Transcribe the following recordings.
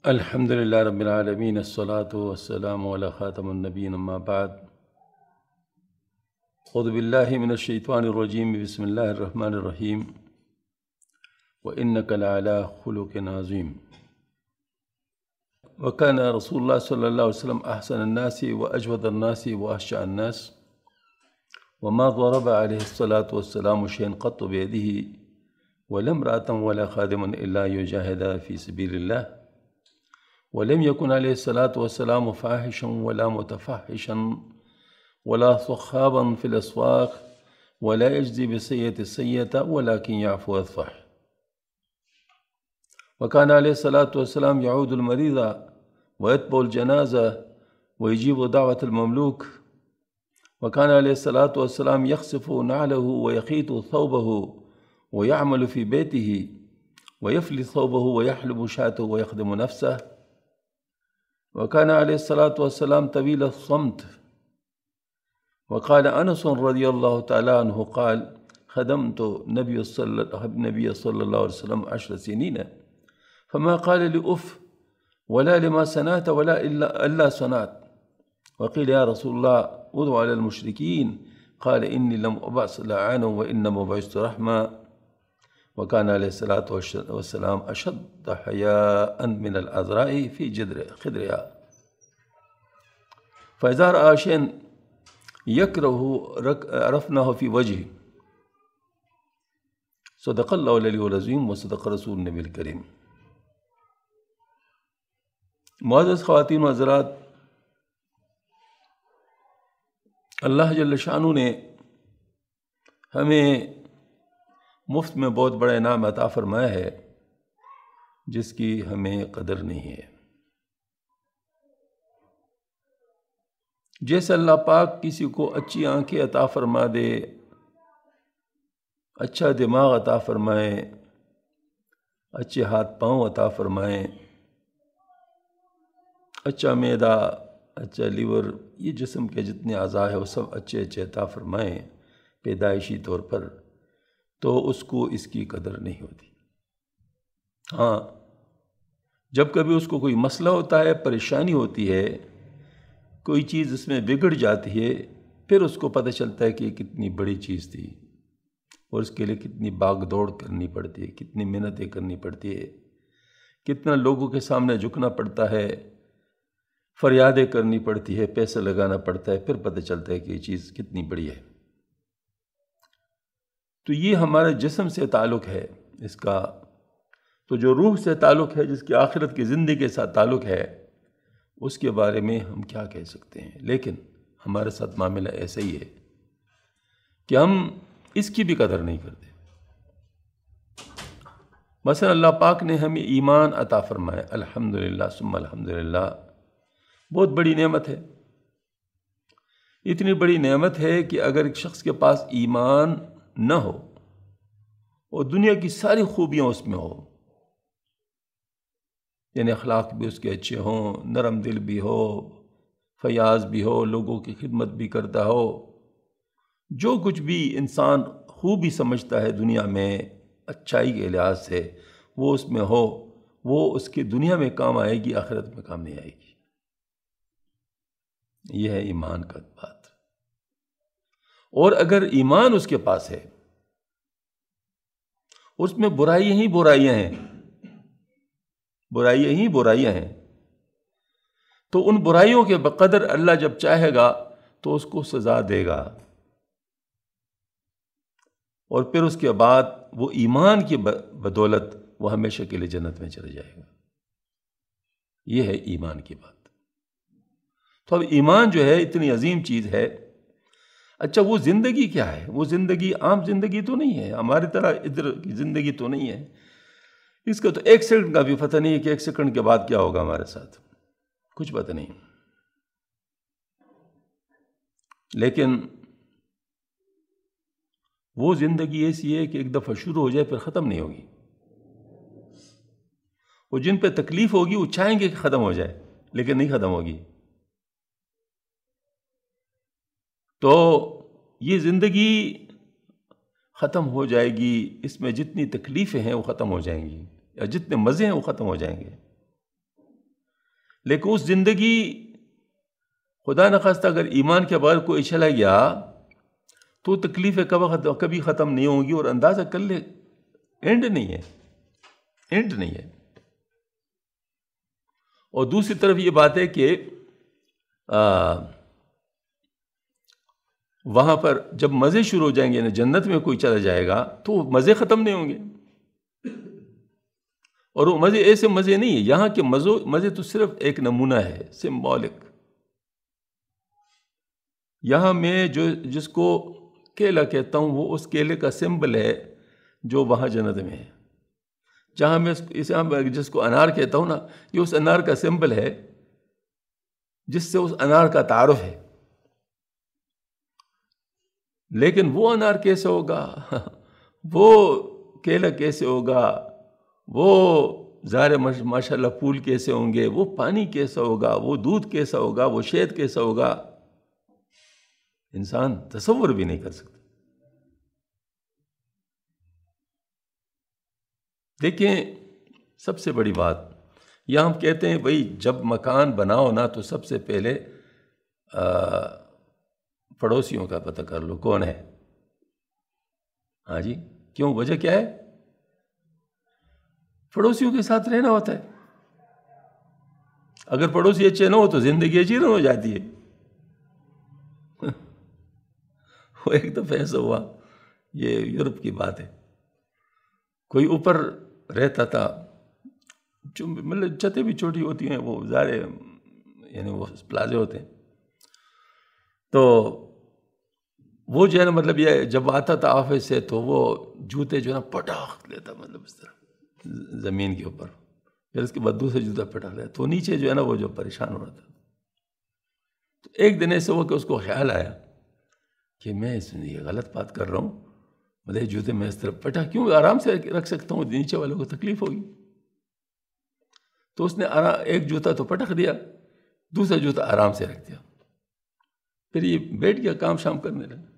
الحمد لله رب العالمين، الصلاة والسلام على خاتم النبيين، أما بعد. أعوذ بالله من الشيطان الرجيم، بسم الله الرحمن الرحيم. وإنك لعلى خلق عظيم. وكان رسول الله صلى الله عليه وسلم أحسن الناس وأجود الناس وأخشع الناس، وما ضرب عليه الصلاة والسلام شيئا قط بيده ولا امرأة ولا خادما إلا يجاهد في سبيل الله، ولم يكن عليه الصلاة والسلام فاحشا ولا متفحشا ولا صخابا في الأسواق ولا يجزي بالسيئة السيئة ولكن يعفو ويصفح. وكان عليه الصلاة والسلام يعود المريض ويتبع الجنازة ويجيب دعوة المملوك. وكان عليه الصلاة والسلام يخسف نعله ويخيط ثوبه ويعمل في بيته ويفلي ثوبه ويحلب شاته ويخدم نفسه. وكان عليه الصلاة والسلام طويل الصمت. وقال أنس رضي الله تعالى عنه قال: خدمت النبي صلى الله عليه وسلم 10 سنين فما قال لي أف ولا لما صنعت ولا إلا صنعت. وقيل: يا رسول الله ادع على المشركين. قال: إني لم أبعث لعانا وإنما بعثت رحمة. وكان عليه الصلاة والسلام أشد حياء من العذراء في خدرها، فإذا رأى شيئا يكره عرفناه في وجهه. صدق الله العلي العظيم وصدق رسول النبی الکریم. معزز خواتین و حضرات، اللہ جل شانہ نے ہمیں مفت میں بہت بڑا انعام عطا فرمایا ہے جس کی ہمیں قدر نہیں ہے. جیسے اللہ پاک کسی کو اچھی آنکھیں عطا فرما دے، اچھا دماغ عطا فرمائے، اچھے ہاتھ پاؤں عطا فرمائے، اچھا معدہ، اچھا لیور، یہ جسم کے جتنے اعضاء ہیں وہ سب اچھے عطا فرمائیں پیدائشی طور پر، تو اس کو اس کی قدر نہیں ہوتی. ہاں، جب کبھی اس کو کوئی مسئلہ ہوتا ہے، پریشانی ہوتی ہے، کوئی چیز اس میں بگڑ جاتی ہے، پھر اس کو پتہ چلتا ہے کہ یہ کتنی بڑی چیز تھی اور اس کے لیے کتنی باغ دوڑ کرنی پڑتی ہے، کتنی محنتیں کرنی پڑتی ہے، کتنا لوگوں کے سامنے جھکنا پڑتا ہے، فریادیں کرنی پڑتی ہے، پیسہ لگانا پڑتا ہے، پھر پتہ چلتا ہے کہ یہ چیز کتنی بڑی ہے. تو یہ ہمارے جسم سے تعلق ہے اس کا. تو جو روح سے تعلق ہے، جس کی آخرت کی زندگی کے ساتھ تعلق ہے، اس کے بارے میں ہم کیا کہہ سکتے ہیں. لیکن ہمارے ساتھ معاملہ ایسا ہی ہے کہ ہم اس کی بھی قدر نہیں کرتے. مثلا اللہ پاک نے ہمیں ایمان عطا فرمایا، الحمدللہ ثم الحمدللہ. بہت بڑی نعمت ہے. اتنی بڑی نعمت ہے کہ اگر ایک شخص کے پاس ایمان نہ ہو اور دنیا کی ساری خوبیاں اس میں ہو، یعنی اخلاق بھی اس کے اچھے ہوں، نرم دل بھی ہو، فیاض بھی ہو، لوگوں کی خدمت بھی کرتا ہو، جو کچھ بھی انسان خوبی سمجھتا ہے دنیا میں اچھائی کے لحاظ سے، وہ اس میں ہو، وہ اس کی دنیا میں کام آئے گی، آخرت میں کام نہیں آئے گی. یہ ہے ایمان کا بات. اور اگر ایمان اس کے پاس ہے، اس میں برائیاں ہی برائیاں ہیں، برائیاں ہی برائیاں ہیں، تو ان برائیوں کے بقدر اللہ جب چاہے گا تو اس کو سزا دے گا، اور پھر اس کے بعد وہ ایمان کی بدولت وہ ہمیشہ کے لیے جنت میں چلے جائے گا. یہ ہے ایمان کی بات. تو اب ایمان جو ہے اتنی عظیم چیز ہے. اچھا، وہ زندگی کیا ہے؟ وہ زندگی عام زندگی تو نہیں ہے، ہماری طرح ادھر کی زندگی تو نہیں ہے. اس کا تو 1 سیکنڈ کا بھی پتہ نہیں ہے کہ 1 سیکنڈ کے بعد کیا ہوگا ہمارے ساتھ، کچھ پتہ نہیں. لیکن وہ زندگی ایسی ہے کہ ایک دفعہ شروع ہو جائے پھر ختم نہیں ہوگی. وہ جن پہ تکلیف ہوگی وہ چاہیں گے کہ ختم ہو جائے، لیکن نہیں ختم ہوگی. تو یہ زندگی ختم ہو جائے گی، اس میں جتنی تکلیفیں ہیں وہ ختم ہو جائیں گی، یا جتنے مزے ہیں وہ ختم ہو جائیں گے. لیکن اس زندگی خدا نخواستہ اگر ایمان کے بغیر کوئی چلا گیا تو تکلیفیں کبھی ختم نہیں ہوں گی، اور اندازہ کر لے اینڈ نہیں ہے، اینڈ نہیں ہے۔ اور دوسری طرف یہ بات ہے کہ وہاں پر جب مزے شروع ہو جائیں گے، جنت میں کوئی چلا جائے گا تو مزے ختم نہیں ہوں گے، اور وہ مزے ایسے مزے نہیں ہیں، یہاں کے مزے تو صرف ایک نمونہ ہے، سمبولک۔ یہاں میں جس کو کیلا کہتا ہوں وہ اس کیلے کا سمبل ہے جو وہاں جنت میں ہے۔ جہاں میں جس کو انار کہتا ہوں نا، یہ اس انار کا سمبل ہے جس سے اس انار کا تعارف ہے۔ لیکن وہ انار کیسے ہوگا، وہ کیلا کیسے ہوگا، وہ ظاہر ماشاء اللہ پھول کیسے ہوں گے، وہ پانی کیسا ہوگا، وہ دودھ کیسا ہوگا، وہ شہد کیسا ہوگا، انسان تصور بھی نہیں کر سکتا۔ دیکھیں سب سے بڑی بات یہاں ہم کہتے ہیں بھائی جب مکان بناؤ نا تو سب سے پہلے پڑوسیوں کا پتہ کر لو کون ہے۔ ہاں جی، کیوں؟ وجہ کیا ہے؟ پڑوسیوں کے ساتھ رہنا ہوتا ہے۔ اگر پڑوسی اچھے نہ ہو تو زندگی اجیرن ہو جاتی ہے۔ وہ ایک دفعہ ایسا ہوا، یہ یورپ کی بات ہے، کوئی اوپر رہتا تھا، مطلب چھتیں بھی چھوٹی ہوتی ہیں، وہ ظاہر یعنی وہ پلازے ہوتے ہیں، تو وہ جو ہے نا مطلب یہ جب آتا تھا آفس سے تو وہ جوتے جو ہے نا پٹاخ لیتا، مطلب اس طرح زمین کے اوپر، پھر اس کے بعد دوسرے جوتا پٹاخ لیتا، تو نیچے جو ہے نا وہ جو پریشان ہو رہا تھا۔ تو ایک دن ایسے ہوا کہ اس کو خیال آیا کہ میں اس میں یہ غلط بات کر رہا ہوں، مطلب جوتے میں اس طرح پٹا کیوں، آرام سے رکھ سکتا ہوں، نیچے والوں کو تکلیف ہوگی۔ تو اس نے ایک جوتا تو پٹک دیا، دوسرا جوتا آرام سے رکھ دیا، پھر یہ بیٹھ گیا کام شام کرنے لگا۔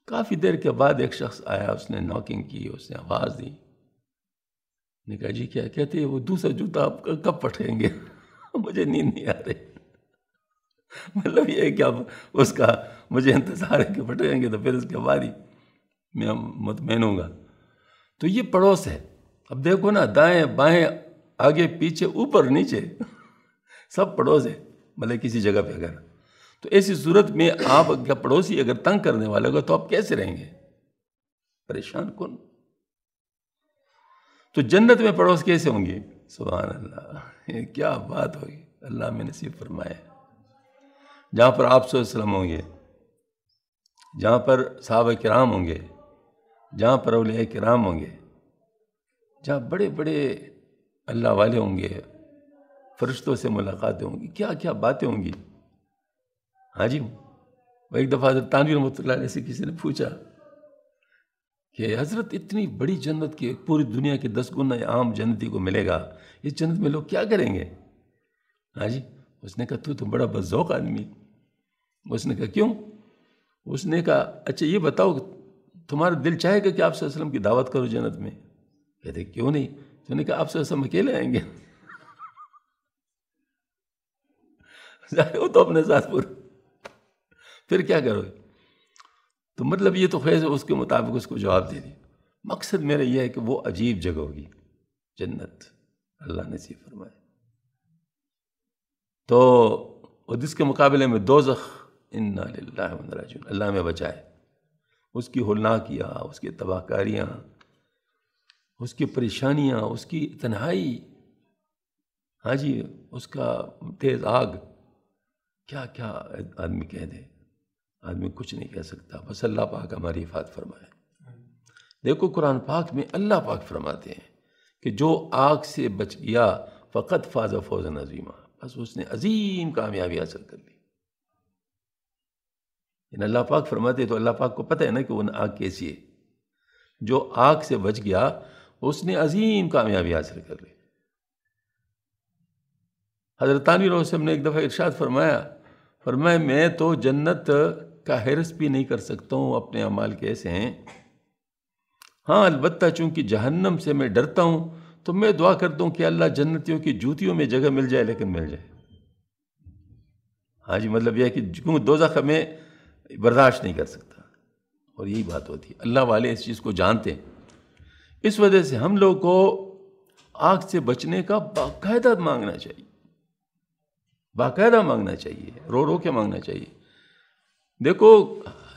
کافی دیر کے بعد ایک شخص آیا، اس نے ناکنگ کی، اس نے آواز دی، نے کہا جی کیا کہتے ہیں، وہ دوسرا جوتا آپ کب پٹکیں گے؟ مجھے نیند نہیں آ رہی۔ مطلب یہ ہے کہ اب اس کا مجھے انتظار ہے کہ پٹکیں گے تو پھر اس کے بعد ہی میں مطمئن ہوں گا۔ تو یہ پڑوس ہے۔ اب دیکھو نا، دائیں بائیں آگے پیچھے اوپر نیچے سب پڑوس ہے، مطلب کسی جگہ پہ اگر تو ایسی صورت میں آپ کا پڑوسی اگر تنگ کرنے والا ہوگا تو آپ کیسے رہیں گے؟ پریشان کن۔ تو جنت میں پڑوس کیسے ہوں گے؟ سبحان اللہ، یہ کیا بات ہوگی، اللہ میں نصیب فرمائے۔ جہاں پر آپ صلی اللہ علیہ وسلم ہوں گے، جہاں پر صحابہ کرام ہوں گے، جہاں پر اولیاء کرام ہوں گے، جہاں بڑے بڑے اللہ والے ہوں گے، فرشتوں سے ملاقاتیں ہوں گی، کیا کیا باتیں ہوں گی۔ ہاں جی، وہ ایک دفعہ حضرت تانوی رحمۃ اللہ علیہ سے کسی نے پوچھا کہ حضرت اتنی بڑی جنت کے پوری دنیا کے 10 گنا عام جنتی کو ملے گا، اس جنت میں لوگ کیا کریں گے؟ ہاں جی، اس نے کہا تو بڑا بذوق آدمی۔ اس نے کہا کیوں؟ اس نے کہا اچھا یہ بتاؤ تمہارا دل چاہے گا کہ آپ صلی اللہ علیہ وسلم کی دعوت کرو جنت میں؟ کہتے کیوں نہیں؟ تو نے کہا آپ صلی اللہ علیہ وسلم اکیلے آئیں گے؟ وہ تو اپنے ساتھ پورا، پھر کیا کرو گے؟ تو مطلب یہ تو خیر اس کے مطابق اس کو جواب دے دی۔ مقصد میرا یہ ہے کہ وہ عجیب جگہ ہوگی جنت، اللہ نصیب فرمائے۔ تو اور اس کے مقابلے میں دوزخ، انا للہ و انا راجعون، اللہ میں بچائے۔ اس کی ہولناکیاں، اس کی تباہ کاریاں، اس کی پریشانیاں، اس کی تنہائی، ہاں جی، اس کا تیز آگ، کیا کیا آدمی کہہ دے، آدمی کچھ نہیں کہہ سکتا۔ بس اللہ پاک ہماری حفاظت فرمائے۔ دیکھو قرآن پاک میں اللہ پاک فرماتے ہیں کہ جو آگ سے بچ گیا فقط فاز فوزا عظیما، بس اس نے عظیم کامیابی حاصل کر لی۔ ان اللہ پاک فرماتے تو اللہ پاک کو پتہ ہے نا کہ وہ آگ کیسی ہے۔ جو آگ سے بچ گیا اس نے عظیم کامیابی حاصل کر لی۔ حضرت تانوی رحمۃ اللہ نے ایک دفعہ ارشاد فرمایا میں تو جنت کا حرص بھی نہیں کر سکتا ہوں، اپنے اعمال کیسے ہیں، ہاں البتہ چونکہ جہنم سے میں ڈرتا ہوں تو میں دعا کرتا ہوں کہ اللہ جنتیوں کی جوتیوں میں جگہ مل جائے، لیکن مل جائے۔ ہاں جی، مطلب یہ ہے کہ کیونکہ دوزخ میں برداشت نہیں کر سکتا، اور یہی بات ہوتی ہے۔ اللہ والے اس چیز کو جانتے ہیں، اس وجہ سے ہم لوگ کو آگ سے بچنے کا باقاعدہ مانگنا چاہیے، باقاعدہ مانگنا چاہیے، رو رو کے مانگنا چاہیے۔ دیکھو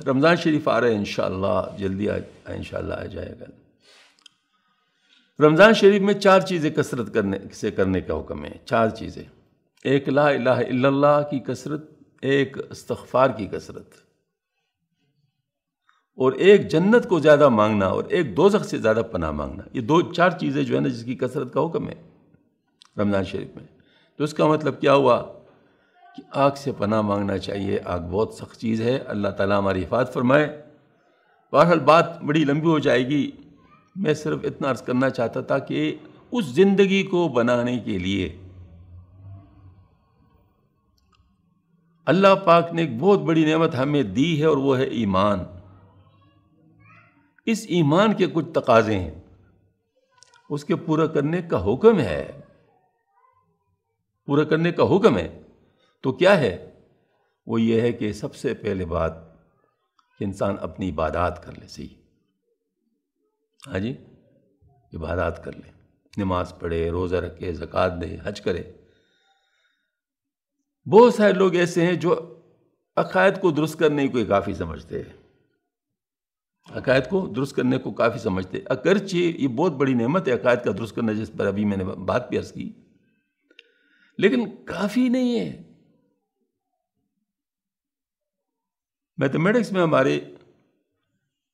رمضان شریف آ رہا ہے انشاءاللہ، جلدی انشاءاللہ آ جائے گا۔ رمضان شریف میں 4 چیزیں کثرت کرنے کا حکم ہے، 4 چیزیں۔ ایک لا الہ الا اللہ کی کثرت، ایک استغفار کی کثرت، اور ایک جنت کو زیادہ مانگنا، اور ایک دوزخ سے زیادہ پناہ مانگنا۔ یہ 4 چیزیں جو ہے نا جس کی کثرت کا حکم ہے رمضان شریف میں۔ تو اس کا مطلب کیا ہوا کہ آگ سے پناہ مانگنا چاہیے۔ آگ بہت سخت چیز ہے، اللہ تعالیٰ ہماری حفاظت فرمائے۔ بہرحال بات بڑی لمبی ہو جائے گی، میں صرف اتنا عرض کرنا چاہتا تھا کہ اس زندگی کو بنانے کے لیے اللہ پاک نے ایک بہت بڑی نعمت ہمیں دی ہے، اور وہ ہے ایمان۔ اس ایمان کے کچھ تقاضے ہیں، اس کے پورا کرنے کا حکم ہے، پورا کرنے کا حکم ہے۔ تو کیا ہے وہ؟ یہ ہے کہ سب سے پہلے بات کہ انسان اپنی عبادات کر لے، صحیح، ہاں جی، عبادات کر لے، نماز پڑھے، روزہ رکھے، زکوٰۃ دے، حج کرے۔ بہت سارے لوگ ایسے ہیں جو عقائد کو درست کرنے کو کافی سمجھتے ہیں، عقائد کو درست کرنے کو کافی سمجھتے ہیں، اگرچہ یہ بہت بڑی نعمت ہے عقائد کا درست کرنا، جس پر ابھی میں نے بات بھی عرض کی، لیکن کافی نہیں ہے۔ میتھمیٹکس میں ہمارے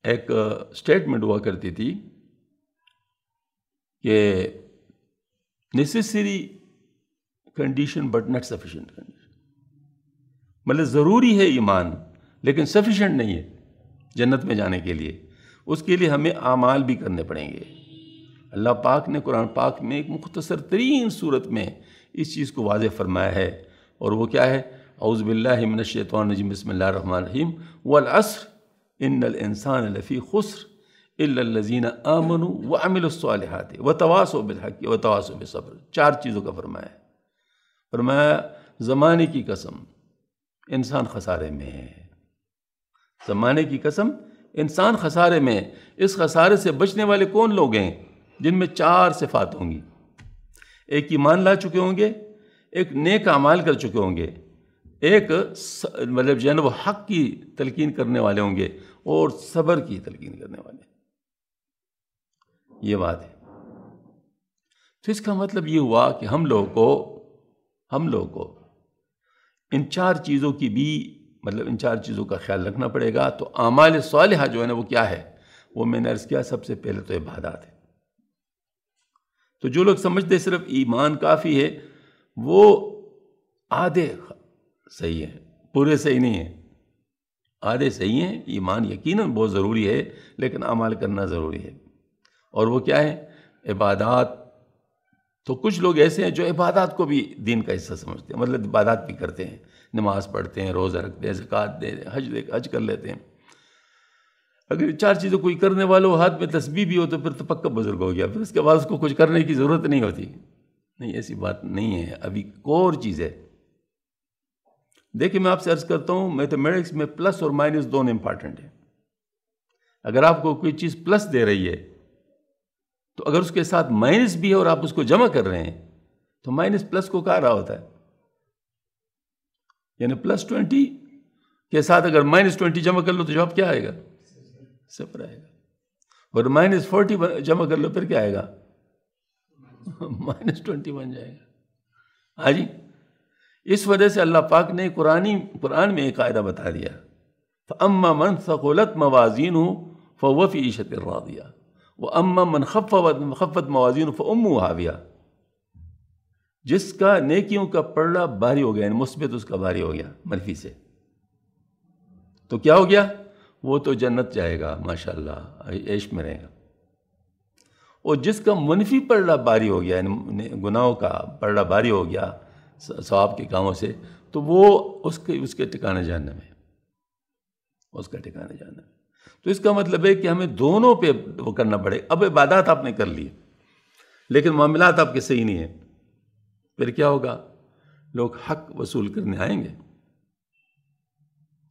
ایک اسٹیٹمنٹ ہوا کرتی تھی کہ necessary condition but not sufficient condition, مطلب ضروری ہے ایمان لیکن سفیشینٹ نہیں ہے جنت میں جانے کے لیے۔ اس کے لیے ہمیں اعمال بھی کرنے پڑیں گے۔ اللہ پاک نے قرآن پاک میں ایک مختصر ترین صورت میں اس چیز کو واضح فرمایا ہے، اور وہ کیا ہے؟ اعوذ باللہ من الشیطان الرجیم، بسم اللہ الرحمن الرحیم، والعصر ان الانسان لفی خسر الا الذین آمنوا وعملوا الصالحات وتواصوا بالحق وتواصوا بالصبر۔ 4 چیزوں کا فرمایا ہے۔ فرمایا زمانے کی قسم انسان خسارے میں ہے، زمانے کی قسم انسان خسارے میں ہے۔ اس خسارے سے بچنے والے کون لوگ ہیں؟ جن میں 4 صفات ہوں گی۔ ایک ایمان لا چکے ہوں گے، ایک نیک اعمال کر چکے ہوں گے، ایک مطلب جو ہے نا وہ حق کی تلقین کرنے والے ہوں گے، اور صبر کی تلقین کرنے والے۔ یہ بات ہے۔ تو اس کا مطلب یہ ہوا کہ ہم لوگ کو ان 4 چیزوں کی بھی مطلب ان 4 چیزوں کا خیال رکھنا پڑے گا۔ تو اعمال صالحہ جو ہے نا وہ کیا ہے؟ وہ میں نے عرض کیا سب سے پہلے تو عبادات ہے۔ تو جو لوگ سمجھتے صرف ایمان کافی ہے، وہ آدھے صحیح ہیں، پورے صحیح نہیں ہیں، آدھے صحیح ہیں۔ ایمان یقیناً بہت ضروری ہے، لیکن اعمال کرنا ضروری ہے۔ اور وہ کیا ہے؟ عبادات۔ تو کچھ لوگ ایسے ہیں جو عبادات کو بھی دین کا حصہ سمجھتے ہیں، مطلب عبادات بھی کرتے ہیں، نماز پڑھتے ہیں، روزہ رکھتے ہیں، زکوٰۃ دے ہیں، حج کر لیتے ہیں۔ اگر یہ 4 چیزیں کوئی کرنے والا ہو، ہاتھ میں تسبیح بھی ہو، تو پھر تو پکا بزرگ ہو گیا، پھر اس کے بعد اس کو کچھ کرنے کی ضرورت نہیں ہوتی۔ نہیں، ایسی بات نہیں ہے، ابھی اور چیز ہے۔ دیکھیں میں آپ سے عرض کرتا ہوں، میتھمیٹکس میں پلس اور مائنس دونوں امپارٹنٹ ہیں۔ اگر آپ کو کوئی چیز پلس دے رہی ہے، تو اگر اس کے ساتھ مائنس بھی ہے اور آپ اس کو جمع کر رہے ہیں، تو مائنس پلس کو کہا رہا ہوتا ہے، یعنی +20 کے ساتھ اگر -20 جمع کر لو تو جواب کیا آئے گا؟ 0 آئے گا۔ اور -40 جمع کر لو پھر کیا آئے گا؟ -20 بن جائے گا۔ ہاں جی، اس وجہ سے اللہ پاک نے قرآن میں ایک قاعدہ بتا دیا، فَأَمَّا مَنْ ثَقُلَتْ مَوَازِينُهُ فَهُوَ فِي عِيشَةٍ رَاضِيَةٍ وَأَمَّا مَنْ خَفَّتْ مَوَازِينُهُ فَأُمُّهُ هَاوِيَةٌ۔ جس کا نیکیوں کا پلڑا بھاری ہو گیا، یعنی مثبت اس کا بھاری ہو گیا منفی سے، تو کیا ہو گیا؟ وہ تو جنت جائے گا، ماشاءاللہ عیش میں رہے گا۔ اور جس کا منفی پلڑا بھاری ہو گیا، یعنی گناہوں کا پلڑا بھاری ہو گیا ثواب کے کاموں سے، تو وہ اس کے ٹھکانے جہنم ہے، اس کا ٹھکانے جہنم ہے۔ تو اس کا مطلب ہے کہ ہمیں دونوں پہ وہ کرنا پڑے۔ اب عبادات آپ نے کر لی، لیکن معاملات آپ کے صحیح نہیں ہیں، پھر کیا ہوگا؟ لوگ حق وصول کرنے آئیں گے۔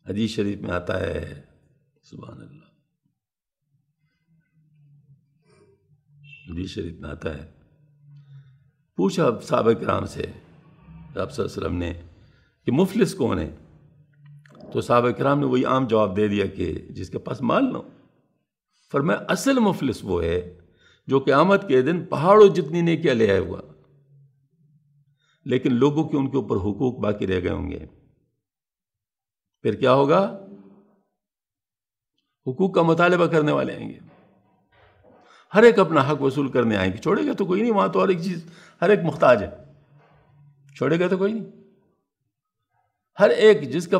حدیث شریف میں آتا ہے، سبحان اللہ، حدیث شریف میں آتا ہے، پوچھا صحابہ کرام سے آپ صلی اللہ علیہ وسلم نے کہ مفلس کون ہے؟ تو صحابہ کرام نے وہی عام جواب دے دیا کہ جس کے پاس مال نہ ہو۔ فرمایا اصل مفلس وہ ہے جو قیامت کے دن پہاڑوں جتنی نیکیاں لے آئے ہوا، لیکن لوگوں کے ان کے اوپر حقوق باقی رہ گئے ہوں گے۔ پھر کیا ہوگا؟ حقوق کا مطالبہ کرنے والے آئیں گے، ہر ایک اپنا حق وصول کرنے آئیں گے۔ چھوڑے گا تو کوئی نہیں، وہاں تو ہر ایک چیز، ہر ایک محتاج ہے، چھوڑے گا تو کوئی نہیں۔ ہر ایک جس کا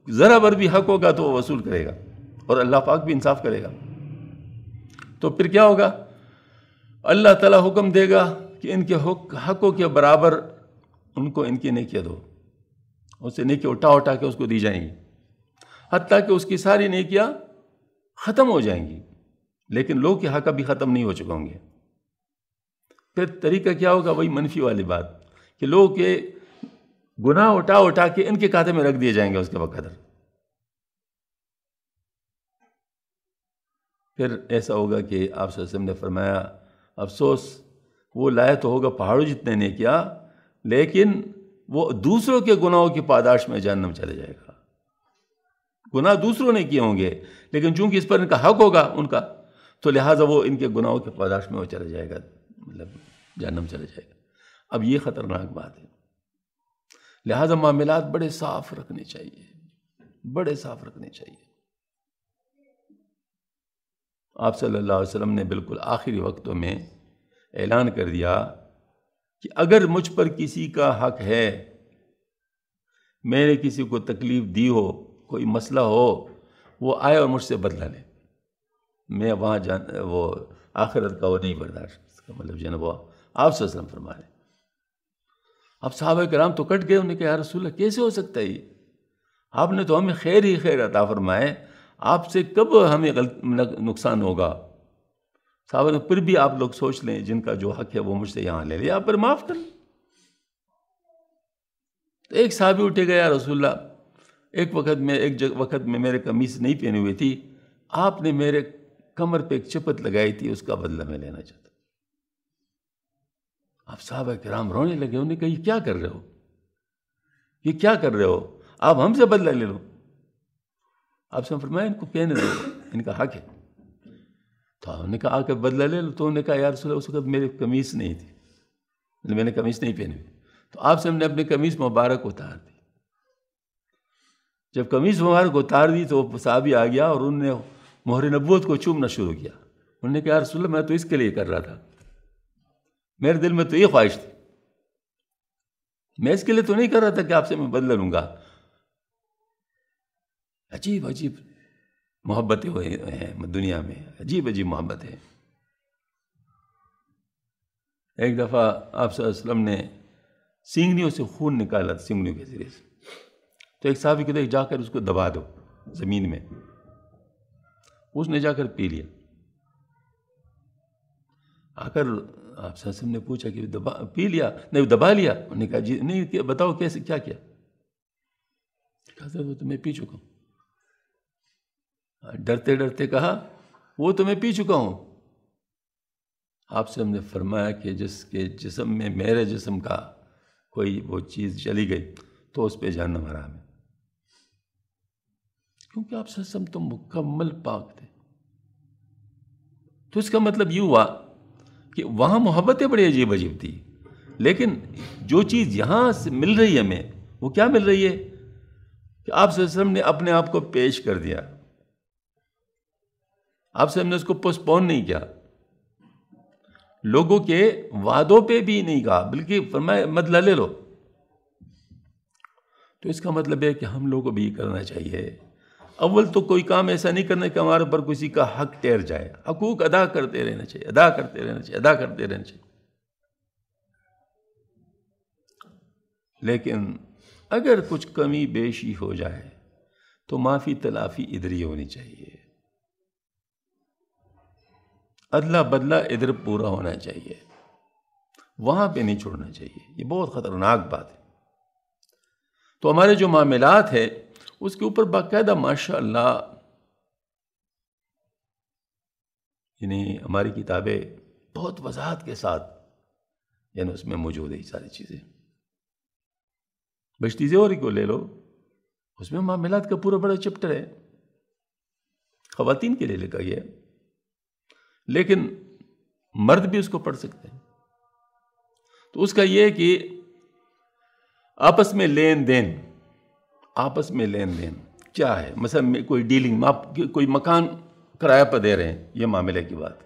ذرا بھر بھی حق ہوگا تو وہ وصول کرے گا، اور اللہ پاک بھی انصاف کرے گا۔ تو پھر کیا ہوگا؟ اللہ تعالیٰ حکم دے گا کہ ان کے حقوں کے برابر ان کو ان کی نیکیاں دو، اسے نیکی اٹھا کے اس کو دی جائیں گی، حتیٰ کہ اس کی ساری نیکیاں ختم ہو جائیں گی، لیکن لوگ کے حق ابھی ختم نہیں ہو چکے ہوں گے۔ پھر طریقہ کیا ہوگا؟ وہی منفی والی بات کہ لوگ کے گناہ اٹھا کے ان کے کھاتے میں رکھ دیے جائیں گے اس کے وقت۔ پھر ایسا ہوگا کہ آپ صلی اللہ علیہ وسلم نے فرمایا افسوس، وہ لائے تو ہوگا پہاڑوں جتنے نیکیاں، لیکن وہ دوسروں کے گناہوں کی پاداش میں جہنم چلے جائے گا۔ گناہ دوسروں نے کیے ہوں گے، لیکن چونکہ اس پر ان کا حق ہوگا ان کا، تو لہٰذا وہ ان کے گناہوں کے پاداش میں وہ چلا جائے گا، مطلب جہنم چلا جائے گا۔ اب یہ خطرناک بات ہے، لہٰذا معاملات بڑے صاف رکھنے چاہیے، بڑے صاف رکھنے چاہیے۔ آپ صلی اللہ علیہ وسلم نے بالکل آخری وقتوں میں اعلان کر دیا کہ اگر مجھ پر کسی کا حق ہے، میں نے کسی کو تکلیف دی ہو، کوئی مسئلہ ہو، وہ آئے اور مجھ سے بدلہ لے، میں وہاں وہ آخرت کا وہ نہیں برداشت، اس کا مطلب جو ہے نا وہ آپ صلی اللہ علیہ وسلم فرما رہے۔ اب صحابہ کرام تو کٹ گئے، انہوں نے کہا یا رسول اللہ کیسے ہو سکتا ہے یہ؟ آپ نے تو ہمیں خیر ہی خیر عطا فرمائے، آپ سے کب ہمیں نقصان ہوگا؟ صحابہ نے پھر بھی آپ لوگ سوچ لیں، جن کا جو حق ہے وہ مجھ سے یہاں لے لیا، آپ پر معاف کر لیں۔ تو ایک صحابی اٹھے گا یا رسول اللہ ایک وقت میں میرے قمیص نہیں پہنی ہوئی تھی، آپ نے میرے کمر پہ ایک چپت لگائی تھی، اس کا بدلہ میں لینا چاہتا۔ آپ صحابہ کرام رونے لگے، انہوں نے کہا یہ کیا کر رہے ہو، یہ کیا کر رہے ہو، آپ ہم سے بدلہ لے لو۔ آپ سے فرمایا ان کو کہنے دو، ان کا حق ہے۔ تو انہوں نے کہا آ کے بدلہ لے لو، تو انہوں نے کہا یا رسول اللہ اس وقت میری قمیص نہیں تھی، میں نے قمیص نہیں پہنی ہوئی۔ تو آپ سے ہم نے اپنی قمیص مبارک اتار دی۔ جب قمیص مبارک اتار دی تو وہ صحابی آ گیا اور انہوں نے مہر نبوت کو چومنا شروع کیا۔ انہوں نے کہا یا رسول اللہ میں تو اس کے لیے کر رہا تھا، میرے دل میں تو یہ خواہش تھی، میں اس کے لیے تو نہیں کر رہا تھا کہ آپ سے میں بدلہ لوں گا۔ عجیب عجیب محبتیں ہوئے ہیں دنیا میں، عجیب عجیب محبت ہے۔ ایک دفعہ آپ صلی اللہ علیہ وسلم نے سینگنیوں سے خون نکالا، سینگنیوں کے ذریعے سے، تو ایک صحابی کہتے جا کر اس کو دبا دو زمین میں، اس نے جا کر پی لیا۔ آ کر آپ صلی اللہ علیہ وسلم نے پوچھا کہ پی لیا؟ نہیں دبا لیا۔ انہوں نے کہا جی نہیں، بتاؤ کیسے کیا کیا؟ کہا وہ تو میں پی چکا ہوں۔ ڈرتے ڈرتے کہا وہ تو میں پی چکا ہوں۔ آپ سے ہم نے فرمایا کہ جس کے جسم میں میرے جسم کا کوئی وہ چیز چلی گئی تو اس پہ جہنم حرام ہے، کیونکہ آپ سے ہم تو مکمل پاک تھے۔ تو اس کا مطلب یہ ہوا کہ وہاں محبتیں بڑی عجیب عجیب تھی، لیکن جو چیز یہاں سے مل رہی ہے ہمیں، وہ کیا مل رہی ہے کہ آپ صلی اللہ علیہ وسلم نے اپنے آپ کو پیش کر دیا، آپ سے ہم نے اس کو پوسٹ پون نہیں کیا، لوگوں کے وعدوں پہ بھی نہیں کہا، بلکہ فرمایا بدلہ لے لو۔ تو اس کا مطلب ہے کہ ہم لوگوں کو بھی کرنا چاہیے، اول تو کوئی کام ایسا نہیں کرنا کہ ہمارے پر کسی کا حق ٹھہر جائے، حقوق ادا کرتے رہنا چاہیے، ادا کرتے رہنا چاہیے، ادا کرتے رہنا چاہیے۔ لیکن اگر کچھ کمی بیشی ہو جائے تو معافی تلافی ادھر ہی ہونی چاہیے، ادلا بدلہ ادھر پورا ہونا چاہیے۔ وہاں پہ نہیں چھوڑنا چاہیے، یہ بہت خطرناک بات ہے۔ تو ہمارے جو معاملات ہے اس کے اوپر باقاعدہ ماشاء اللہ یعنی ہماری کتابیں بہت وضاحت کے ساتھ یعنی اس میں موجود ہے یہ ساری چیزیں۔ بشتی زیوری کو لے لو، اس میں معاملات کا پورا بڑا چیپٹر ہے، خواتین کے لیے لکھا گیا ہے، لیکن مرد بھی اس کو پڑھ سکتے ہیں۔ تو اس کا یہ کہ آپس میں لین دین کیا ہے، مثلا کوئی ڈیلنگ، آپ کوئی مکان کرایہ پر دے رہے ہیں، یہ معاملے کی بات ہے۔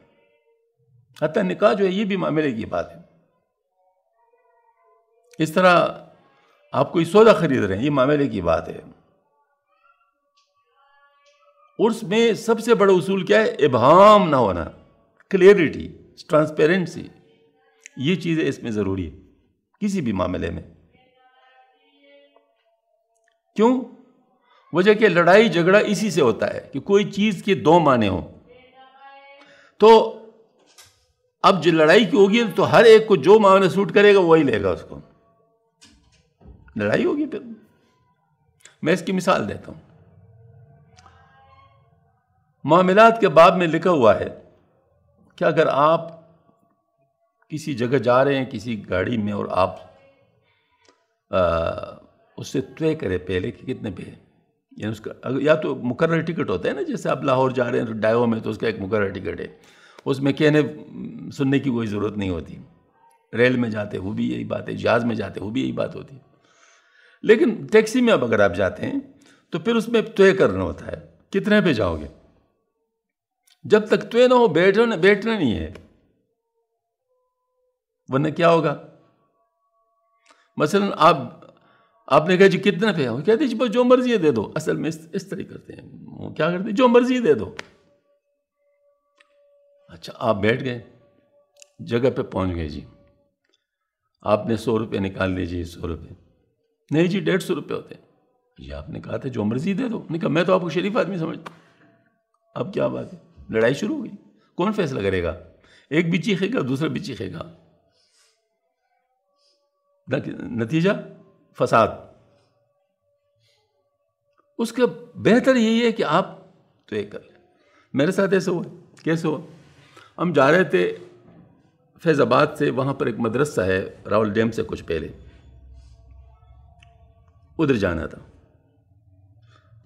حتیٰ نکاح جو ہے یہ بھی معاملے کی بات ہے۔ اس طرح آپ کوئی سودا خرید رہے ہیں، یہ معاملے کی بات ہے۔ عرس میں سب سے بڑا اصول کیا ہے؟ ابہام نہ ہونا، کلیئرٹی، ٹرانسپیرنسی، یہ چیزیں اس میں ضروری ہے کسی بھی معاملے میں۔ کیوں؟ وجہ کہ لڑائی جھگڑا اسی سے ہوتا ہے کہ کوئی چیز کے دو معنی ہوں۔ تو اب جو لڑائی کی ہوگی تو ہر ایک کو جو معنی سوٹ کرے گا وہی لے گا، اس کو لڑائی ہوگی۔ پھر میں اس کی مثال دیتا ہوں۔ معاملات کے باب میں لکھا ہوا ہے کہ اگر آپ کسی جگہ جا رہے ہیں کسی گاڑی میں اور آپ اس سے طے کرے پہلے کہ کتنے پہ، یعنی اس کا یا تو مقرر ٹکٹ ہوتا ہے نا، جیسے آپ لاہور جا رہے ہیں ڈائیو میں تو اس کا ایک مقرر ٹکٹ ہے، اس میں کہنے سننے کی کوئی ضرورت نہیں ہوتی۔ ریل میں جاتے وہ بھی یہی بات ہے، جہاز میں جاتے وہ بھی یہی بات ہوتی ہے۔ لیکن ٹیکسی میں اب اگر آپ جاتے ہیں تو پھر اس میں طے کرنا ہوتا ہے کتنے پہ جاؤ گے۔ جب تک طے نہ ہو بیٹھنا نہیں ہے، ورنہ کیا ہوگا؟ مثلا آپ نے کہا جی کتنے پہ آؤ، کہتے جی بس جو مرضی ہے دے دو۔ اصل میں اس طرح کرتے ہیں، وہ کیا کرتے ہیں جو مرضی دے دو۔ اچھا آپ بیٹھ گئے، جگہ پہ پہنچ گئے، جی آپ نے 100 روپے نکال لیجیے۔ 100 روپے نہیں جی 150 روپے ہوتے ہیں۔ جی آپ نے کہا تھا جو مرضی دے دو۔ نہیں کہا میں تو آپ کو شریف آدمی سمجھتا ہوں۔ اب کیا بات ہے، لڑائی شروع ہو گئی۔ کون فیصلہ کرے گا؟ ایک بھی چیخے گا، دوسرا بھی چیخے گا، نتیجہ فساد۔ اس کا بہتر یہی ہے کہ آپ طے کر لیں۔ میرے ساتھ ایسا ہوا۔ کیسے ہوا؟ ہم جا رہے تھے فیض آباد سے، وہاں پر ایک مدرسہ ہے راول ڈیم سے کچھ پہلے، ادھر جانا تھا۔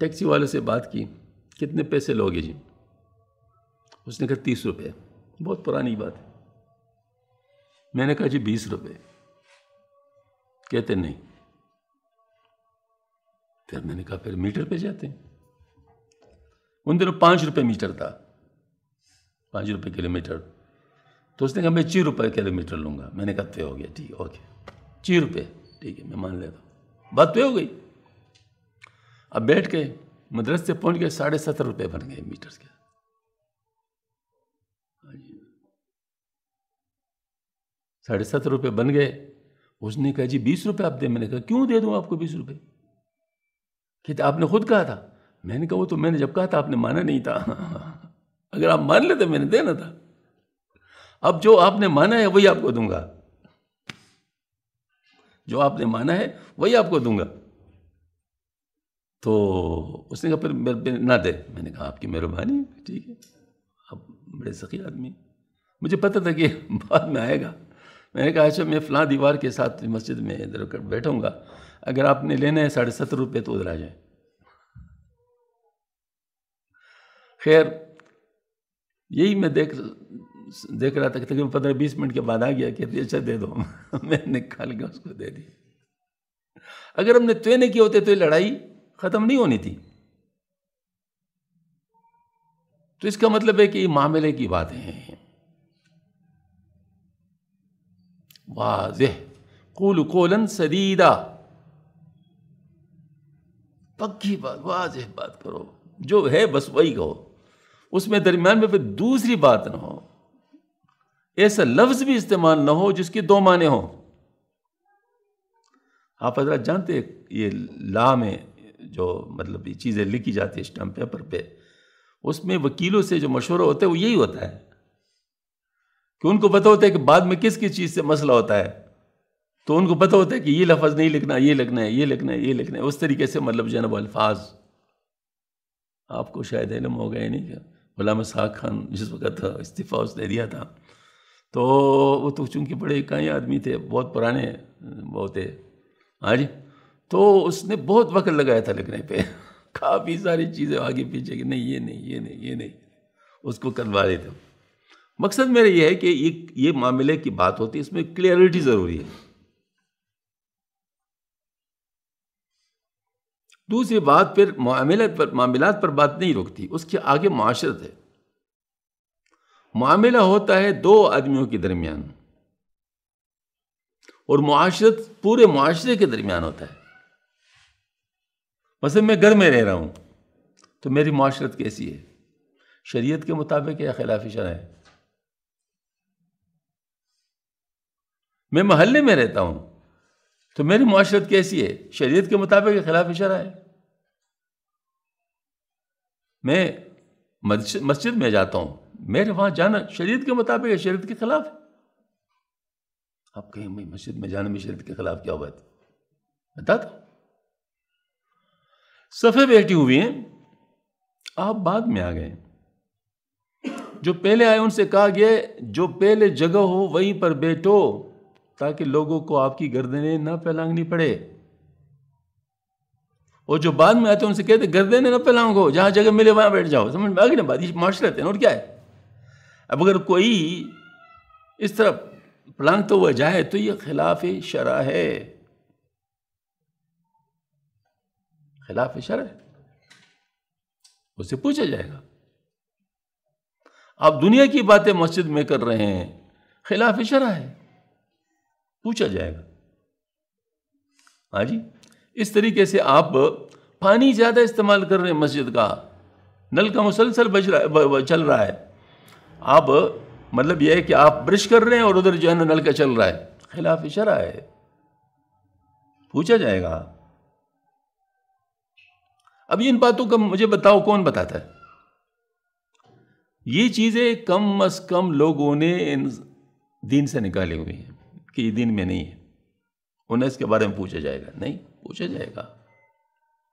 ٹیکسی والے سے بات کی، کتنے پیسے لوگے جی؟ اس نے کہا 30 روپے۔ بہت پرانی بات ہے۔ میں نے کہا جی 20 روپے۔ کہتے نہیں۔ پھر میں نے کہا پھر میٹر پہ جاتے ہیں۔ ان دنوں 5 روپے میٹر تھا، 5 روپے کلو میٹر۔ تو اس نے کہا میں 4 روپے کلو میٹر لوں گا۔ میں نے کہا طے ہو گیا، ٹھیک ہے اوکے 4 روپے، ٹھیک ہے میں مان لیتا ہوں، بات طے ہو گئی۔ اب بیٹھ کے مدرسے سے پہنچ گئے، 70.5 روپے بن گئے میٹر کے۔ 70.5 روپے بن گئے۔ اس نے کہا جی 20 روپے آپ دیں۔ میں نے کہا کیوں دے دوں آپ کو 20 روپے؟ کہتے آپ نے خود کہا تھا۔ میں نے کہا وہ تو میں نے جب کہا تھا آپ نے مانا نہیں تھا، اگر آپ مان لیتے میں نے دینا تھا۔ اب جو آپ نے مانا ہے وہی آپ کو دوں گا، جو آپ نے مانا ہے وہی آپ کو دوں گا۔ تو اس نے کہا پھر نہ دے۔ میں نے کہا آپ کی مہربانی، ٹھیک ہے، آپ بڑے سخی آدمی۔ مجھے پتہ تھا کہ بعد میں آئے گا۔ میں نے کہا اچھا میں فلاں دیوار کے ساتھ مسجد میں ادھر کر بیٹھوں گا، اگر آپ نے لینا ہے 70.5 روپے تو ادھر آ جائیں۔ خیر یہی میں دیکھ رہا تھا کہ تقریباً 15-20 منٹ کے بعد آ گیا، کہتے اچھا دے دو۔ میں نے نکال کے اس کو دے دی۔ اگر ہم نے طے نہیں کیے ہوتے تو یہ لڑائی ختم نہیں ہونی تھی۔ تو اس کا مطلب ہے کہ یہ معاملے کی باتیں ہیں، واضح، قولوا قولا سدیدا، پکی بات، واضح بات کرو، جو ہے بس وہی کہو، اس میں درمیان میں پھر دوسری بات نہ ہو، ایسا لفظ بھی استعمال نہ ہو جس کے 2 معنی ہوں۔ آپ حضرات جانتے ہیں یہ لا میں جو مطلب یہ چیزیں لکھی جاتی ہیں اسٹمپ پیپر پہ، اس میں وکیلوں سے جو مشورہ ہوتا ہے وہ یہی ہوتا ہے کہ ان کو پتہ ہوتا ہے کہ بعد میں کس کس چیز سے مسئلہ ہوتا ہے، تو ان کو پتہ ہوتا ہے کہ یہ لفظ نہیں لکھنا، یہ لکھنا ہے، یہ لکھنا ہے، یہ لکھنا ہے، اس طریقے سے مطلب جناب الفاظ. آپ کو شاید علم ہو گیا نہیں، کہ غلام اسحاق خان جس وقت استعفیٰ اس نے دیا تھا، تو وہ تو چونکہ بڑے کئی آدمی تھے، بہت پرانے وہ تھے، ہاں جی، تو اس نے بہت وقت لگایا تھا لکھنے پہ، کافی ساری چیزیں آگے پیچھے کہ نہیں یہ نہیں یہ نہیں یہ نہیں، اس کو کروا رہے تھے. مقصد میرا یہ ہے کہ یہ معاملے کی بات ہوتی ہے، اس میں کلیئرٹی ضروری ہے. دوسری بات پھر معاملات پر بات نہیں رکتی، اس کے آگے معاشرت ہے. معاملہ ہوتا ہے دو آدمیوں کے درمیان، اور معاشرت پورے معاشرے کے درمیان ہوتا ہے. مثلا میں گھر میں رہ رہا ہوں تو میری معاشرت کیسی ہے؟ شریعت کے مطابق یا خلاف شرع ہے؟ میں محلے میں رہتا ہوں تو میری معاشرت کیسی ہے؟ شریعت کے مطابق یا خلاف شرع ہے؟ میں مسجد میں جاتا ہوں، میرے وہاں جانا شریعت کے مطابق یا شریعت کے خلاف ہے؟ آپ کہیں میں مسجد میں جانا میں شریعت کے خلاف کیا بات بتاتا ہوں. صفحے بیٹھی ہوئی ہیں، آپ بعد میں آ گئے. جو پہلے آئے ان سے کہا گیا جو پہلے جگہ ہو وہیں پر بیٹھو تاکہ لوگوں کو آپ کی گردنیں نہ پھیلانگنی پڑے، اور جو بعد میں آتے ہیں ان سے کہتے گردنیں نہ پھیلاؤ، جہاں جگہ ملے وہاں بیٹھ جاؤ. سمجھ میں آ گئی نا بات؟ یہ معاشرت ہے اور کیا ہے. اب اگر کوئی اس طرح پلانگتا ہوا جائے تو یہ خلاف شرع ہے، خلاف شرع ہے، اس سے پوچھا جائے گا. آپ دنیا کی باتیں مسجد میں کر رہے ہیں، خلاف شرع ہے، پوچھا جائے گا. ہاں جی، اس طریقے سے آپ پانی زیادہ استعمال کر رہے ہیں، مسجد کا نل کا مسلسل چل رہا ہے، آپ مطلب یہ ہے کہ آپ برش کر رہے ہیں اور ادھر جو ہے نل کا چل رہا ہے، خلاف شرع ہے، پوچھا جائے گا. اب ان باتوں کا مجھے بتاؤ کون بتاتا ہے؟ یہ چیزیں کم از کم لوگوں نے دین سے نکالے ہوئے ہیں کہ یہ دین میں نہیں ہے. انہیں اس کے بارے میں پوچھا جائے گا؟ نہیں پوچھا جائے گا،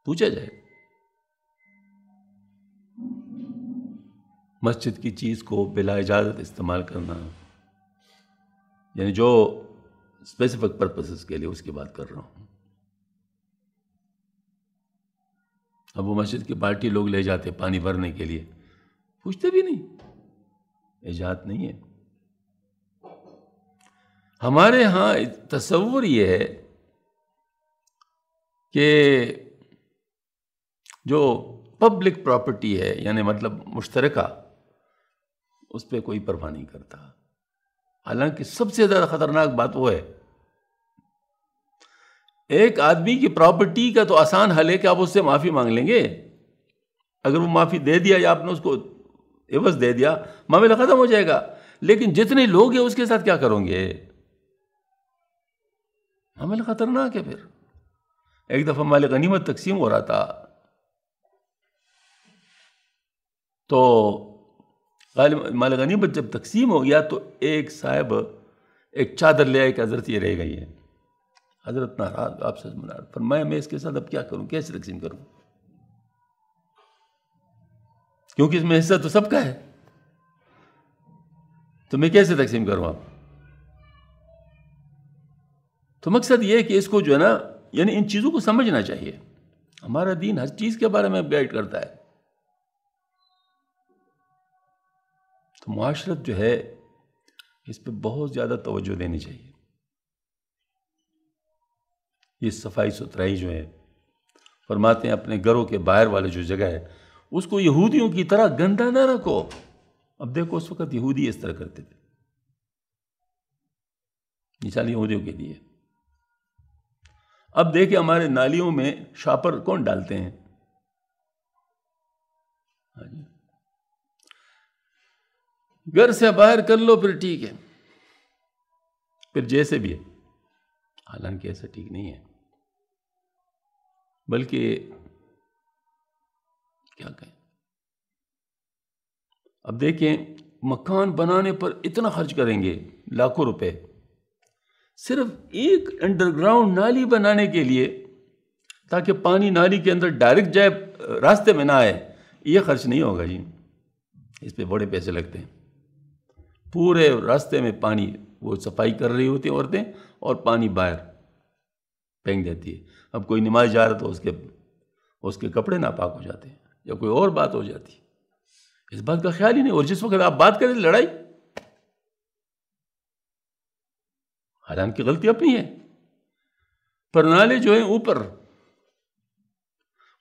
پوچھا جائے گا. مسجد کی چیز کو بلا اجازت استعمال کرنا، یعنی جو اسپیسیفک پرپسز کے لیے، اس کی بات کر رہا ہوں. اب وہ مسجد کی بالٹی لوگ لے جاتے پانی بھرنے کے لیے، پوچھتے بھی نہیں، اجازت نہیں ہے. ہمارے ہاں تصور یہ ہے کہ جو پبلک پراپرٹی ہے، یعنی مطلب مشترکہ، اس پہ کوئی پرواہ نہیں کرتا. حالانکہ سب سے زیادہ خطرناک بات وہ ہے، ایک آدمی کی پراپرٹی کا تو آسان حل ہے کہ آپ اس سے معافی مانگ لیں گے. اگر وہ معافی دے دیا یا آپ نے اس کو عوض دے دیا، معاملہ ختم ہو جائے گا. لیکن جتنے لوگ ہیں اس کے ساتھ کیا کرو گے؟ معاملہ خطرناک ہے. پھر ایک دفعہ مال غنیمت تقسیم ہو رہا تھا، تو مال غنیمت جب تقسیم ہو گیا تو ایک صاحب ایک چادر لے آئے کہ حضرت یہ رہ گئی ہے. حضرت ناراض، آپ سے ناراض، فرمایا میں اس کے ساتھ اب کیا کروں، کیسے تقسیم کروں؟ کیونکہ اس میں حصہ تو سب کا ہے، تو میں کیسے تقسیم کروں؟ آپ تو مقصد یہ ہے کہ اس کو جو ہے نا، یعنی ان چیزوں کو سمجھنا چاہیے. ہمارا دین ہر چیز کے بارے میں گائیڈ کرتا ہے. تو معاشرت جو ہے اس پہ بہت زیادہ توجہ دینی چاہیے. یہ صفائی ستھرائی جو ہے، فرماتے ہیں اپنے گھروں کے باہر والے جو جگہ ہے اس کو یہودیوں کی طرح گندا نہ رکھو. اب دیکھو اس وقت یہودی اس طرح کرتے تھے، مثال یہودیوں کے لیے. اب دیکھیں ہمارے نالیوں میں شاپر کون ڈالتے ہیں؟ گھر سے باہر کر لو پھر ٹھیک ہے، پھر جیسے بھی ہے. حالانکہ ایسا ٹھیک نہیں ہے، بلکہ کیا کہیں. اب دیکھیں مکان بنانے پر اتنا خرچ کریں گے، لاکھوں روپے، صرف ایک انڈر گراؤنڈ نالی بنانے کے لیے تاکہ پانی نالی کے اندر ڈائریکٹ جائے، راستے میں نہ آئے، یہ خرچ نہیں ہوگا جی، اس پہ بڑے پیسے لگتے ہیں۔ پورے راستے میں پانی، وہ صفائی کر رہی ہوتی ہیں عورتیں اور پانی باہر پھینک دیتی ہے۔ اب کوئی نماز جا رہا تو اس کے کپڑے ناپاک ہو جاتے ہیں یا کوئی اور بات ہو جاتی ہے، اس بات کا خیال ہی نہیں۔ اور جس وقت آپ بات کریں لڑائی، حالانکہ غلطی اپنی ہے۔ پر نالے جو ہیں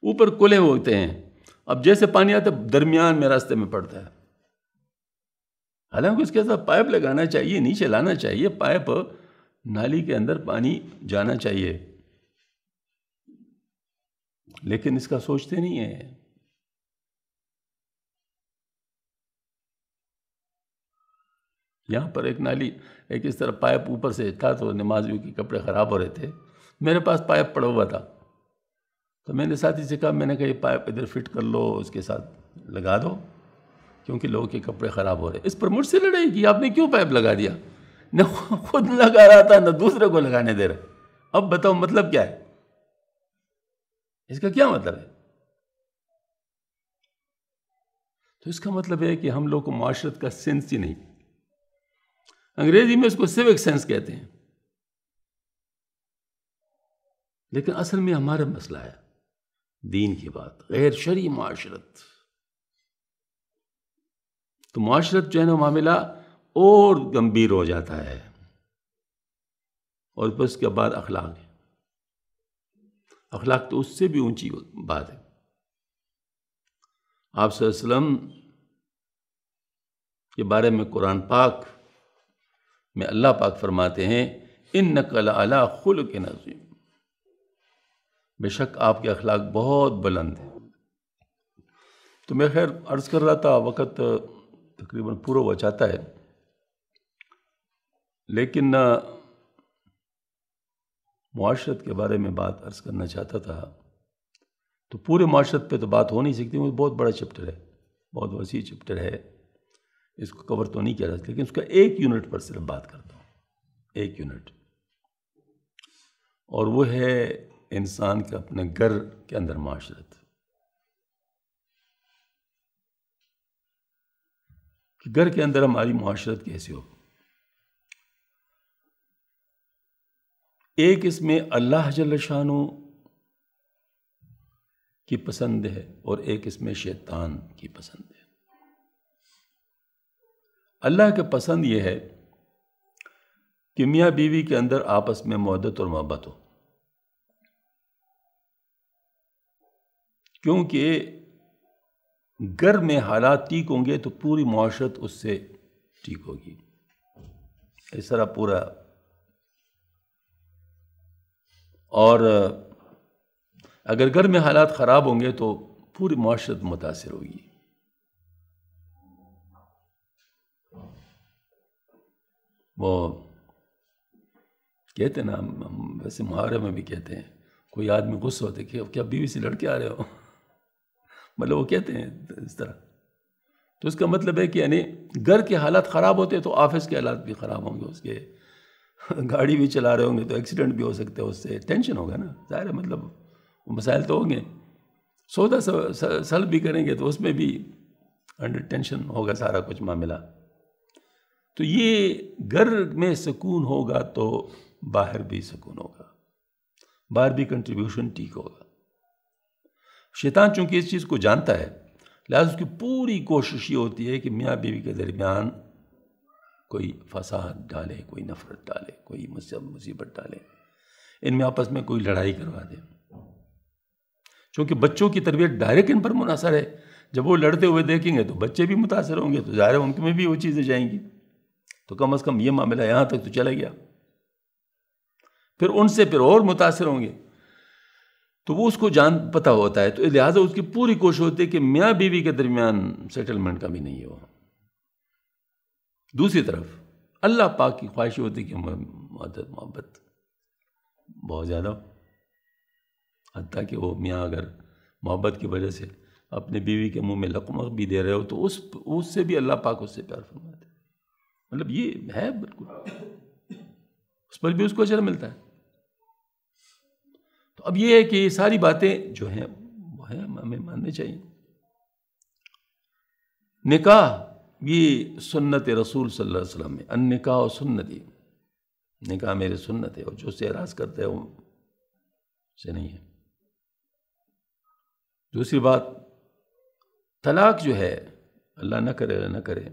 اوپر کھلے ہوتے ہیں، اب جیسے پانی آتا ہے درمیان میں راستے میں پڑتا ہے، حالانکہ اس کے ساتھ پائپ لگانا چاہیے، نیچے لانا چاہیے، پائپ نالی کے اندر پانی جانا چاہیے، لیکن اس کا سوچتے نہیں ہیں۔ یہاں پر ایک نالی، ایک اس طرح پائپ اوپر سے تھا تو نمازیوں کے کپڑے خراب ہو رہے تھے، میرے پاس پائپ پڑا ہوا تھا تو میں نے ساتھی سے کہا، میں نے کہا یہ پائپ ادھر فٹ کر لو، اس کے ساتھ لگا دو کیونکہ لوگوں کے کپڑے خراب ہو رہے ہیں۔ اس پر مجھ سے لڑائی کی، آپ نے کیوں پائپ لگا دیا؟ نہ خود لگا رہا تھا نہ دوسرے کو لگانے دے رہے۔ اب بتاؤ مطلب کیا ہے اس کا؟ کیا مطلب ہے؟ تو اس کا مطلب ہے کہ ہم لوگ کو معاشرت کا سینس ہی نہیں۔ انگریزی میں اس کو سیوک سینس کہتے ہیں، لیکن اصل میں ہمارا مسئلہ ہے دین کی بات، غیر شرعی معاشرت۔ تو معاشرت جو ہے نا معاملہ اور گمبھیر ہو جاتا ہے، اور پھر اس کے بعد اخلاق ہے۔ اخلاق تو اس سے بھی اونچی بات ہے۔ آپ صلی اللہ علیہ وسلم کے بارے میں قرآن پاک میں اللہ پاک فرماتے ہیں، اِنَّكَ لَعَلَىٰ خُلُقٍ عَظِيمٍ، بے شک آپ کے اخلاق بہت بلند ہیں۔ تو میں خیر عرض کر رہا تھا، وقت تقریباً پورا ہو جاتا ہے، لیکن معاشرت کے بارے میں بات عرض کرنا چاہتا تھا۔ تو پورے معاشرت پہ تو بات ہو نہیں سکتی، وہ بہت بڑا چیپٹر ہے، بہت وسیع چیپٹر ہے، اس کو کور تو نہیں کیا جا سکتا، لیکن اس کا ایک یونٹ پر صرف بات کرتا ہوں، ایک یونٹ، اور وہ ہے انسان کے اپنے گھر کے اندر معاشرت، کہ گھر کے اندر ہماری معاشرت کیسی ہو۔ ایک اس میں اللہ جل شانہ کی پسند ہے اور ایک اس میں شیطان کی پسند ہے۔ اللہ کے پسند یہ ہے کہ میاں بیوی کے اندر آپس میں محبت اور محبت ہو، کیونکہ گھر میں حالات ٹھیک ہوں گے تو پوری معاشرت اس سے ٹھیک ہوگی۔ اس طرح پورا، اور اگر گھر میں حالات خراب ہوں گے تو پوری معاشرت متاثر ہوگی۔ وہ کہتے ہیں نا، ہم ویسے محاورے میں بھی کہتے ہیں، کوئی آدمی غصہ ہوتے کہ کیا بیوی سے لڑ کے آ رہے ہو، مطلب وہ کہتے ہیں اس طرح۔ تو اس کا مطلب ہے کہ یعنی گھر کے حالات خراب ہوتے تو آفس کے حالات بھی خراب ہوں گے، اس کے گاڑی بھی چلا رہے ہوں گے تو ایکسیڈنٹ بھی ہو سکتے ہیں، اس سے ٹینشن ہوگا نا، ظاہر ہے، مطلب مسائل تو ہوں گے۔ سودا سل بھی کریں گے تو اس میں بھی انڈر ٹینشن ہوگا سارا کچھ معاملہ۔ تو یہ گھر میں سکون ہوگا تو باہر بھی سکون ہوگا، باہر بھی کنٹریبیوشن ٹھیک ہوگا۔ شیطان چونکہ اس چیز کو جانتا ہے، لہٰذا اس کی پوری کوشش یہ ہوتی ہے کہ میاں بیوی کے درمیان کوئی فساد ڈالے، کوئی نفرت ڈالے، کوئی مصیبت ڈالے، ان میں آپس میں کوئی لڑائی کروا دے۔ چونکہ بچوں کی تربیت ڈائریکٹ ان پر منحصر ہے، جب وہ لڑتے ہوئے دیکھیں گے تو بچے بھی متاثر ہوں گے، تو ظاہر ہے ان میں بھی وہ چیزیں جائیں گی۔ تو کم از کم یہ معاملہ یہاں تک تو چلا گیا، پھر ان سے پھر اور متاثر ہوں گے، تو وہ اس کو پتہ ہوتا ہے، تو لہٰذا اس کی پوری کوشش ہوتی ہے کہ میاں بیوی کے درمیان سیٹلمنٹ کا بھی نہیں ہو۔ دوسری طرف اللہ پاک کی خواہش ہوتی ہے کہ محبت بہت زیادہ ہو، حتیٰ کہ وہ میاں اگر محبت کی وجہ سے اپنے بیوی کے منہ میں لقمہ بھی دے رہے ہو تو اس سے بھی اللہ پاک اس سے پیار فرماتے ہیں. مطلب یہ ہے بالکل، اس پر بھی اس کو اجر ملتا ہے. تو اب یہ ہے کہ یہ ساری باتیں جو ہیں وہ ہیں ہمیں ماننی چاہیے. نکاح یہ سنت رسول صلی اللہ علیہ وسلم میں، النکاح و سنتی، نکاح میرے سنت ہے، اور جو سے اعراض کرتے ہیں وہ سے نہیں ہے. دوسری بات، طلاق جو ہے اللہ نہ کرے نہ کرے،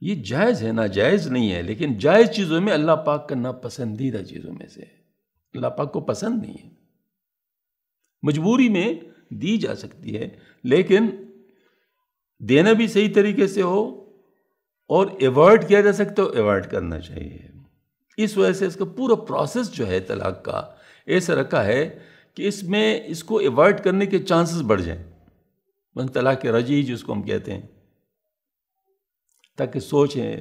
یہ جائز ہے، ناجائز نہیں ہے، لیکن جائز چیزوں میں اللہ پاک کا ناپسندیدہ چیزوں میں سے ہے. اللہ پاک کو پسند نہیں ہے. مجبوری میں دی جا سکتی ہے، لیکن دینا بھی صحیح طریقے سے ہو، اور ایوائڈ کیا جا سکتا ہو ایوائڈ کرنا چاہیے. اس وجہ سے اس کا پورا پروسیس جو ہے طلاق کا ایسا رکھا ہے کہ اس میں اس کو ایوائڈ کرنے کے چانسز بڑھ جائیں. طلاق رجعی جس کو ہم کہتے ہیں، تاکہ سوچیں،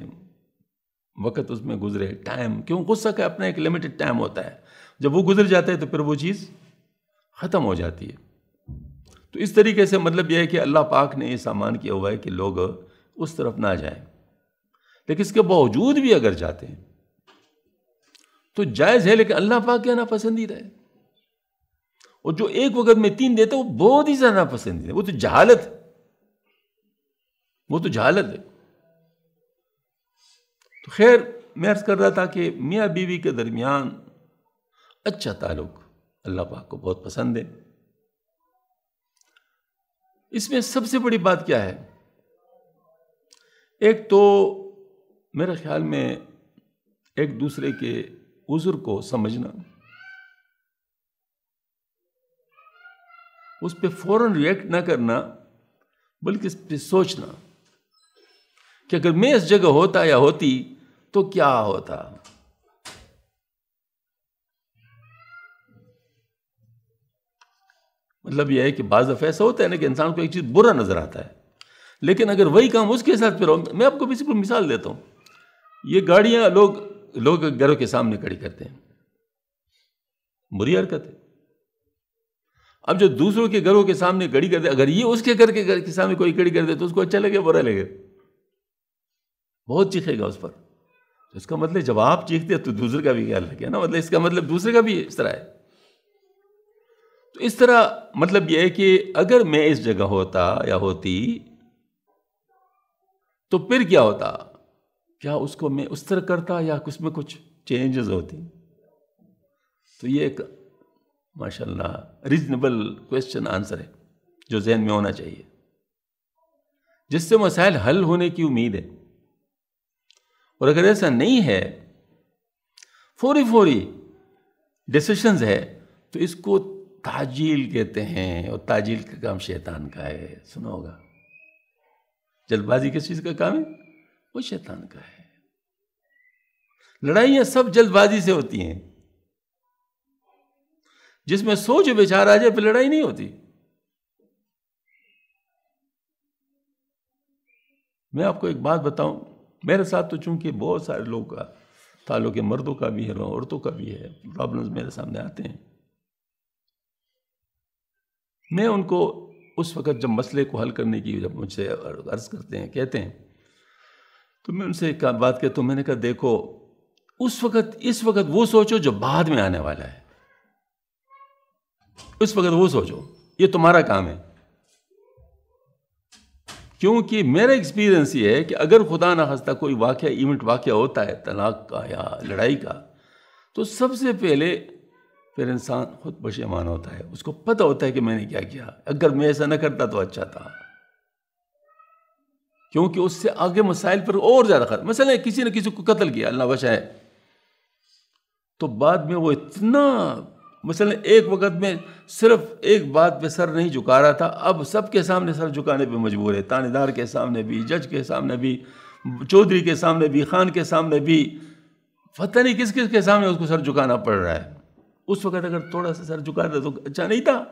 وقت اس میں گزرے، ٹائم، کیوں غصہ کا اپنا ایک لمیٹڈ ٹائم ہوتا ہے، جب وہ گزر جاتا ہے تو پھر وہ چیز ختم ہو جاتی ہے. تو اس طریقے سے مطلب یہ ہے کہ اللہ پاک نے یہ سامان کیا ہوا ہے کہ لوگ اس طرف نہ جائیں، لیکن اس کے باوجود بھی اگر جاتے ہیں تو جائز ہے، لیکن اللہ پاک کیا ناپسندیدہ ہے. اور جو ایک وقت میں 3 دیتے وہ بہت ہی زیادہ ناپسندیدہ ہے. وہ تو جہالت ہے، وہ تو جہالت ہے. تو خیر، میں عرض کر رہا تھا کہ میاں بیوی کے درمیان اچھا تعلق اللہ پاک کو بہت پسند ہے. اس میں سب سے بڑی بات کیا ہے؟ ایک تو میرے خیال میں ایک دوسرے کے عذر کو سمجھنا، اس پہ فوراً ریئیکٹ نہ کرنا، بلکہ اس پہ سوچنا کہ اگر میں اس جگہ ہوتا یا ہوتی تو کیا ہوتا. مطلب یہ ہے کہ بعض دفعہ ایسا ہوتا ہے نا کہ انسان کو ایک چیز برا نظر آتا ہے، لیکن اگر وہی کام اس کے ساتھ پھر ہو. میں آپ کو بالکل مثال دیتا ہوں. یہ گاڑیاں لوگ گھروں کے سامنے کھڑی کرتے ہیں، بری حرکت ہے. اب جو دوسروں کے گھروں کے سامنے کھڑی کرتے، اگر یہ اس کے گھر کے سامنے کوئی کھڑی کر دے تو اس کو اچھا لگے برا لگے؟ بہت چیخے گا اس پر. تو اس کا مطلب جب آپ چیختے ہیں تو دوسرے کا بھی خیال لگے نا، مطلب اس کا مطلب دوسرے کا بھی اس طرح ہے. تو اس طرح مطلب یہ ہے کہ اگر میں اس جگہ ہوتا یا ہوتی تو پھر کیا ہوتا؟ کیا اس کو میں اس طرح کرتا یا اس میں کچھ چینجز ہوتی؟ تو یہ ایک ماشاءاللہ ریزنیبل کویسچن آنسر ہے جو ذہن میں ہونا چاہیے، جس سے مسائل حل ہونے کی امید ہے. اور اگر ایسا نہیں ہے، فوری ڈیسیشنز ہے، تو اس کو تعجیل کہتے ہیں، اور تعجیل کا کام شیطان کا ہے. سنا ہوگا جلد بازی کس چیز کا کام ہے؟ وہ شیطان کا ہے. لڑائیاں سب جلد بازی سے ہوتی ہیں. جس میں سوچ بچار آ جائے پھر لڑائی نہیں ہوتی. میں آپ کو ایک بات بتاؤں، میرے ساتھ تو چونکہ بہت سارے لوگوں کا تعلق ہے، مردوں کا بھی ہے، عورتوں کا بھی ہے، پرابلمز میرے سامنے آتے ہیں. میں ان کو اس وقت جب مسئلے کو حل کرنے کی جب مجھ سے عرض کرتے ہیں، کہتے ہیں، تو میں ان سے ایک بات کہتا ہوں. میں نے کہا دیکھو، اس وقت وہ سوچو جو بعد میں آنے والا ہے. اس وقت وہ سوچو، یہ تمہارا کام ہے. کیونکہ میرا ایکسپیرینس یہ ہے کہ اگر خدا نہ خواستہ کوئی ایونٹ واقعہ ہوتا ہے طلاق کا یا لڑائی کا، تو سب سے پہلے پھر انسان خود پشیمان ہوتا ہے. اس کو پتہ ہوتا ہے کہ میں نے کیا کیا، اگر میں ایسا نہ کرتا تو اچھا تھا. کیونکہ اس سے آگے مسائل پر اور زیادہ خطر. مثلا کسی نے کسی کو قتل کیا، اللہ بچائے، تو بعد میں وہ اتنا، مثلا ایک وقت میں صرف ایک بات پہ سر نہیں جھکا رہا تھا، اب سب کے سامنے سر جھکانے پہ مجبور ہے. تانے دار کے سامنے بھی، جج کے سامنے بھی، چودھری کے سامنے بھی، خان کے سامنے بھی، پتہ نہیں کس کے سامنے اس کو سر جھکانا پڑ رہا ہے. اس وقت اگر تھوڑا سا سر جھکا دے تو اچھا نہیں تھا،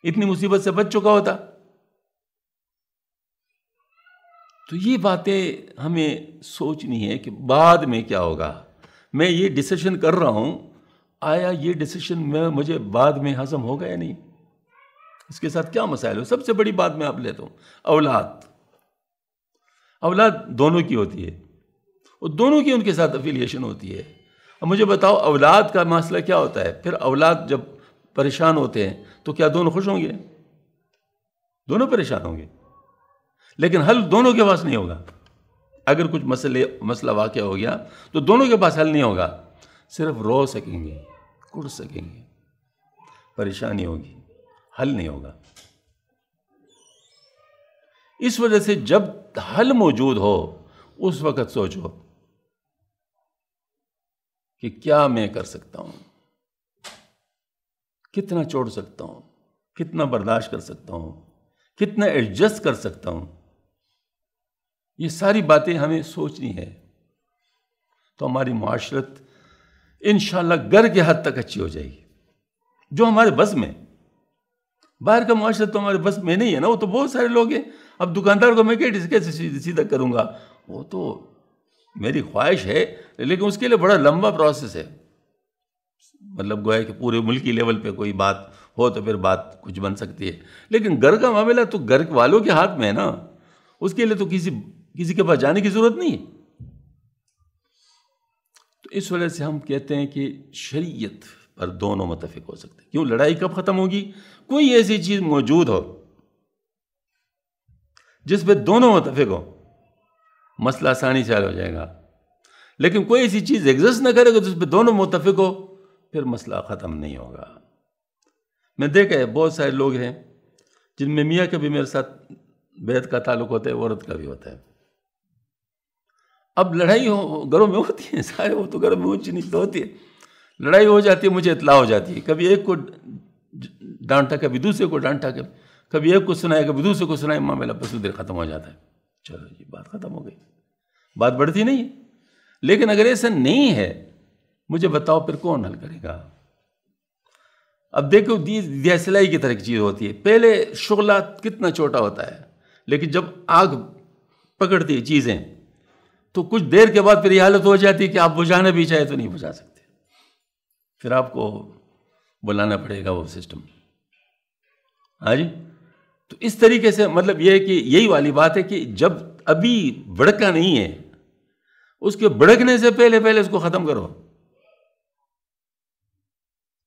اتنی مصیبت سے بچ چکا ہوتا. تو یہ باتیں ہمیں سوچنی ہے کہ بعد میں کیا ہوگا. میں یہ ڈیسیشن کر رہا ہوں، آیا یہ ڈیسیشن میں مجھے بعد میں ہضم ہوگا یا نہیں؟ اس کے ساتھ کیا مسائل ہو؟ سب سے بڑی بات میں آپ لیتا ہوں، اولاد دونوں کی ہوتی ہے، اور دونوں کی ان کے ساتھ افیلیشن ہوتی ہے۔ اب مجھے بتاؤ اولاد کا مسئلہ کیا ہوتا ہے؟ پھر اولاد جب پریشان ہوتے ہیں تو کیا دونوں خوش ہوں گے؟ دونوں پریشان ہوں گے، لیکن حل دونوں کے پاس نہیں ہوگا۔ اگر کچھ مسئلہ واقع ہو گیا تو دونوں کے پاس حل نہیں ہوگا، صرف رو سکیں گے، کڑ سکیں گے، پریشانی ہوگی، حل نہیں ہوگا۔ اس وجہ سے جب حل موجود ہو اس وقت سوچو کہ کیا میں کر سکتا ہوں، کتنا چھوڑ سکتا ہوں، کتنا برداشت کر سکتا ہوں، کتنا ایڈجسٹ کر سکتا ہوں۔ یہ ساری باتیں ہمیں سوچنی ہے تو ہماری معاشرت انشاءاللہ گھر کے حد تک اچھی ہو جائے گی، جو ہمارے بس میں۔ باہر کا معاشرت تو ہمارے بس میں نہیں ہے نا، وہ تو بہت سارے لوگ ہیں۔ اب دکاندار کو میں کیسے سیدھا کروں گا؟ وہ تو میری خواہش ہے، لیکن اس کے لیے بڑا لمبا پروسیس ہے۔ مطلب گویا کہ پورے ملکی لیول پہ کوئی بات ہو تو پھر بات کچھ بن سکتی ہے، لیکن گھر کا معاملہ تو گھر والوں کے ہاتھ میں ہے نا، اس کے لیے تو کسی کے پاس جانے کی ضرورت نہیں ہے۔ تو اس وجہ سے ہم کہتے ہیں کہ شریعت پر دونوں متفق ہو سکتے ہیں۔ کیوں؟ لڑائی کب ختم ہوگی؟ کوئی ایسی چیز موجود ہو جس پہ دونوں متفق ہو، مسئلہ آسانی سے حل ہو جائے گا۔ لیکن کوئی ایسی چیز ایگزسٹ نہ کرے گا جس پہ دونوں متفق ہو، پھر مسئلہ ختم نہیں ہوگا۔ میں دیکھا ہے بہت سارے لوگ ہیں جن میں میاں کا بھی میرے ساتھ بیعت کا تعلق ہوتا ہے، عورت کا بھی ہوتا ہے۔ اب لڑائی گھروں میں ہوتی ہے، سارے وہ تو گھروں میں اونچ نیچ تو ہوتی ہے، لڑائی ہو جاتی ہے، مجھے اطلاع ہو جاتی ہے، کبھی ایک کو ڈانٹا، کبھی دوسرے کو ڈانٹا، کبھی ایک کو سنایا، کبھی دوسرے کو سنایا، معاملہ بس ادھر ختم ہو جاتا ہے۔ چلو جی بات ختم ہو گئی، بات بڑھتی نہیں ہے۔ لیکن اگر ایسا نہیں ہے، مجھے بتاؤ پھر کون حل کرے گا؟ اب دیکھو دیا سلائی کی طرح ایک چیز ہوتی ہے، پہلے شعلہ کتنا چھوٹا ہوتا ہے، لیکن جب آگ پکڑتی ہے چیزیں تو کچھ دیر کے بعد پھر یہ حالت ہو جاتی ہے کہ آپ بجھانا بھی چاہے تو نہیں بجھا سکتے، پھر آپ کو بلانا پڑے گا وہ سسٹم۔ ہاں جی، تو اس طریقے سے مطلب یہ ہے کہ یہی والی بات ہے کہ جب ابھی بھڑکا نہیں ہے، اس کے بھڑکنے سے پہلے اس کو ختم کرو۔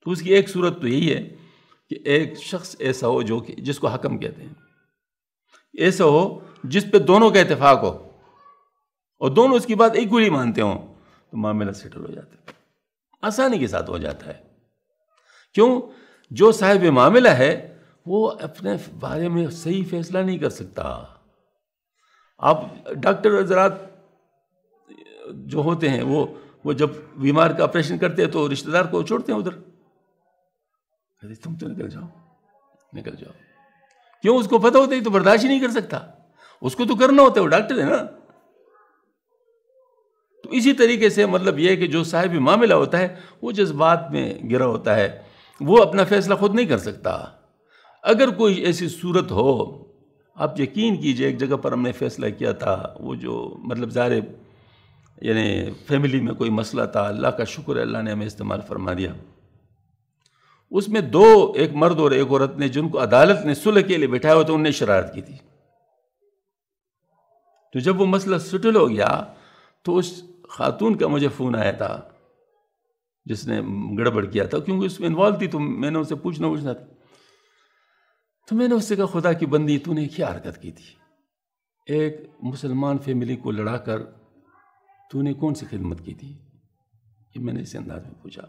تو اس کی ایک صورت تو یہی ہے کہ ایک شخص ایسا ہو جو کہ جس کو حکم کہتے ہیں، ایسا ہو جس پہ دونوں کا اتفاق ہو اور دونوں اس کی بات ایکولی مانتے ہوں، تو معاملہ سیٹل ہو جاتا ہے، آسانی کے ساتھ ہو جاتا ہے۔ کیوں؟ جو صاحب معاملہ ہے وہ اپنے بارے میں صحیح فیصلہ نہیں کر سکتا۔ آپ ڈاکٹر حضرات جو ہوتے ہیں وہ جب بیمار کا آپریشن کرتے ہیں تو رشتہ دار کو چھوڑتے ہیں ادھر، کہتے تم تو نکل جاؤ۔ کیوں؟ اس کو پتہ ہوتا ہے تو برداشت ہی نہیں کر سکتا، اس کو تو کرنا ہوتا ہے، وہ ڈاکٹر ہے نا۔ تو اسی طریقے سے مطلب یہ ہے کہ جو صاحب معاملہ ہوتا ہے وہ جذبات میں گرا ہوتا ہے، وہ اپنا فیصلہ خود نہیں کر سکتا۔ اگر کوئی ایسی صورت ہو، آپ یقین کیجئے ایک جگہ پر ہم نے فیصلہ کیا تھا، وہ جو مطلب ظاہر یعنی فیملی میں کوئی مسئلہ تھا، اللہ کا شکر ہے اللہ نے ہمیں استعمال فرما دیا۔ اس میں دو، ایک مرد اور ایک عورت نے، جن کو عدالت نے صلح کے لیے بٹھایا ہوا تھا، انہوں نے شرارت کی تھی۔ تو جب وہ مسئلہ سیٹل ہو گیا تو اس خاتون کا مجھے فون آیا تھا جس نے گڑبڑ کیا تھا، کیونکہ اس میں انوالو تھی، تو میں نے اسے پوچھنا تھا۔ تو میں نے اس سے کہا خدا کی بندی تو نے کیا حرکت کی تھی؟ ایک مسلمان فیملی کو لڑا کر تو نے کون سی خدمت کی تھی؟ یہ میں نے اس انداز میں پوچھا۔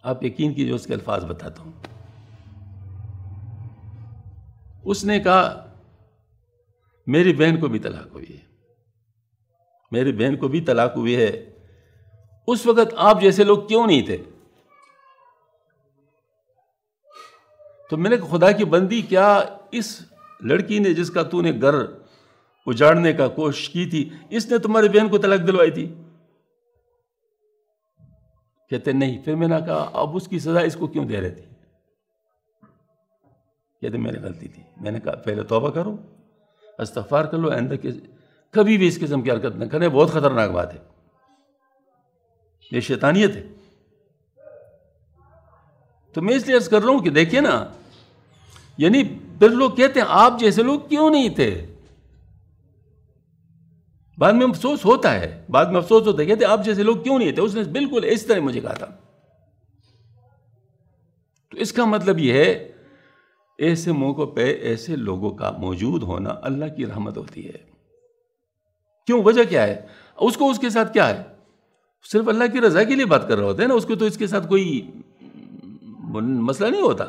آپ یقین کیجیے اس کے الفاظ بتاتا ہوں۔ اس نے کہا میری بہن کو بھی طلاق ہوئی ہے، میری بہن کو بھی طلاق ہوئی ہے، اس وقت آپ جیسے لوگ کیوں نہیں تھے؟ تو میں نے کہا خدا کی بندی، کیا اس لڑکی نے جس کا تو نے گھر اجاڑنے کا کوشش کی تھی، اس نے تمہاری بہن کو طلاق دلوائی تھی؟ کہتے نہیں۔ پھر میں نے کہا اب اس کی سزا اس کو کیوں دے رہے تھی؟ کہتے میری غلطی تھی۔ میں نے کہا پہلے توبہ کرو، استغفار کر لو، آئندہ کبھی بھی اس قسم کی حرکت نہ کریں، بہت خطرناک بات ہے، یہ شیطانیت ہے۔ تو میں اس لیے عرض کر رہا ہوں کہ دیکھیں نا، یعنی پھر لوگ کہتے ہیں آپ جیسے لوگ کیوں نہیں تھے، بعد میں افسوس ہوتا ہے، کہتے ہیں آپ جیسے لوگ کیوں نہیں تھے. اس نے بالکل اس طرح مجھے کہا تھا. تو اس کا مطلب یہ ہے ایسے موقع پہ ایسے لوگوں کا موجود ہونا اللہ کی رحمت ہوتی ہے. کیوں؟ وجہ کیا ہے؟ اس کو اس کے ساتھ کیا ہے؟ صرف اللہ کی رضا کے لیے بات کر رہا ہوتا ہے نا، اس کو تو اس کے ساتھ کوئی مسئلہ نہیں ہوتا،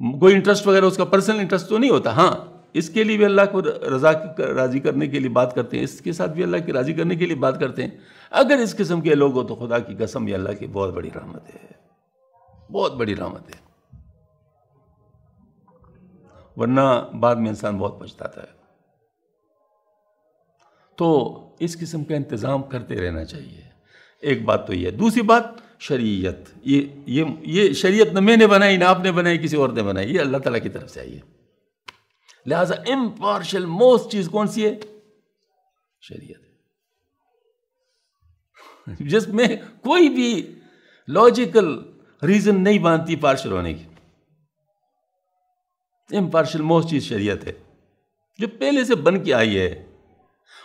کوئی انٹرسٹ وغیرہ اس کا پرسنل انٹرسٹ تو نہیں ہوتا. ہاں اس کے لیے بھی اللہ کو راضی کرنے کے لیے بات کرتے ہیں، اس کے ساتھ بھی اللہ کی راضی کرنے کے لیے بات کرتے ہیں. اگر اس قسم کے لوگ ہو تو خدا کی قسم یہ اللہ کی بہت بڑی رحمت ہے، بہت بڑی رحمت ہے. ورنہ بعد میں انسان بہت پچھتاتا ہے. تو اس قسم کا انتظام کرتے رہنا چاہیے. ایک بات تو یہ. دوسری بات شریعت. یہ شریعت نہ میں نے بنائی نہ آپ نے بنائی، کسی اور نے بنائی، یہ اللہ تعالیٰ کی طرف سے آئی ہے. لہٰذا امپارشل موسٹ چیز کون سی ہے؟ شریعت، جس میں کوئی بھی لاجیکل ریزن نہیں مانتی پارشل ہونے کی. امپارشل موسٹ چیز شریعت ہے، جو پہلے سے بن کے آئی ہے،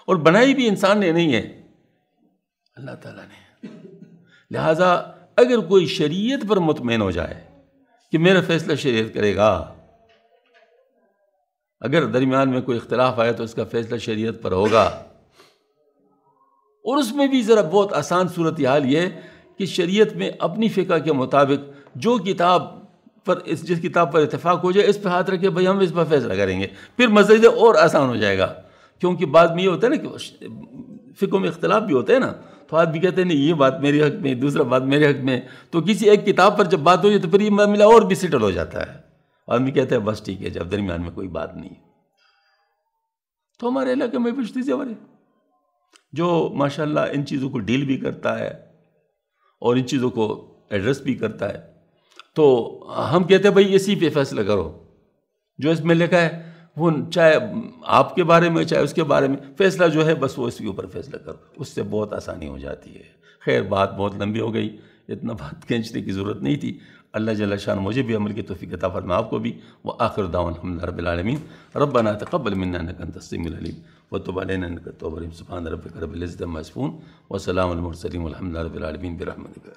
اور بنائی بھی انسان نے نہیں ہے، اللہ تعالیٰ نے. لہٰذا اگر کوئی شریعت پر مطمئن ہو جائے کہ میرا فیصلہ شریعت کرے گا، اگر درمیان میں کوئی اختلاف آیا تو اس کا فیصلہ شریعت پر ہوگا. اور اس میں بھی ذرا بہت آسان صورتحال یہ ہے کہ شریعت میں اپنی فقہ کے مطابق جو کتاب پر جس کتاب پر اتفاق ہو جائے اس پہ ہاتھ رکھے، بھئی ہم اس پر فیصلہ کریں گے، پھر مزید اور آسان ہو جائے گا. کیونکہ بعد میں یہ ہوتا ہے نا کہ فقہ میں اختلاف بھی ہوتے ہیں نا، تو آدمی کہتے ہیں نہیں یہ بات میرے حق میں، دوسرا بات میرے حق میں، تو کسی ایک کتاب پر جب بات ہو جائے تو پھر یہ معاملہ اور بھی سیٹل ہو جاتا ہے. آدمی کہتا ہے بس ٹھیک ہے، جب درمیان میں کوئی بات نہیں. تو ہمارے علاقے میں پشتی زیور ہے جو ماشاءاللہ ان چیزوں کو ڈیل بھی کرتا ہے اور ان چیزوں کو ایڈریس بھی کرتا ہے. تو ہم کہتے ہیں بھائی اسی پہ فیصلہ کرو، جو اس میں لکھا ہے وہ چاہے آپ کے بارے میں چاہے اس کے بارے میں، فیصلہ جو ہے بس وہ اس کے اوپر فیصلہ کرو. اس سے بہت آسانی ہو جاتی ہے. خیر بات بہت لمبی ہو گئی، اتنا بات کھینچنے کی ضرورت نہیں تھی. اللہ جل شان مجھے بھی عمل کی توفیق عطا فرمائے، آپ کو بھی. وآخر دعوانا الحمدللہ رب العالمین. ربنا تقبل منا انک انت السمیع العلیم وتب علینا انک التواب الرحیم. سبحان ربک رب العزۃ عما یصفون وسلام علی المرسلین والحمدللہ رب العالمین برحمتک.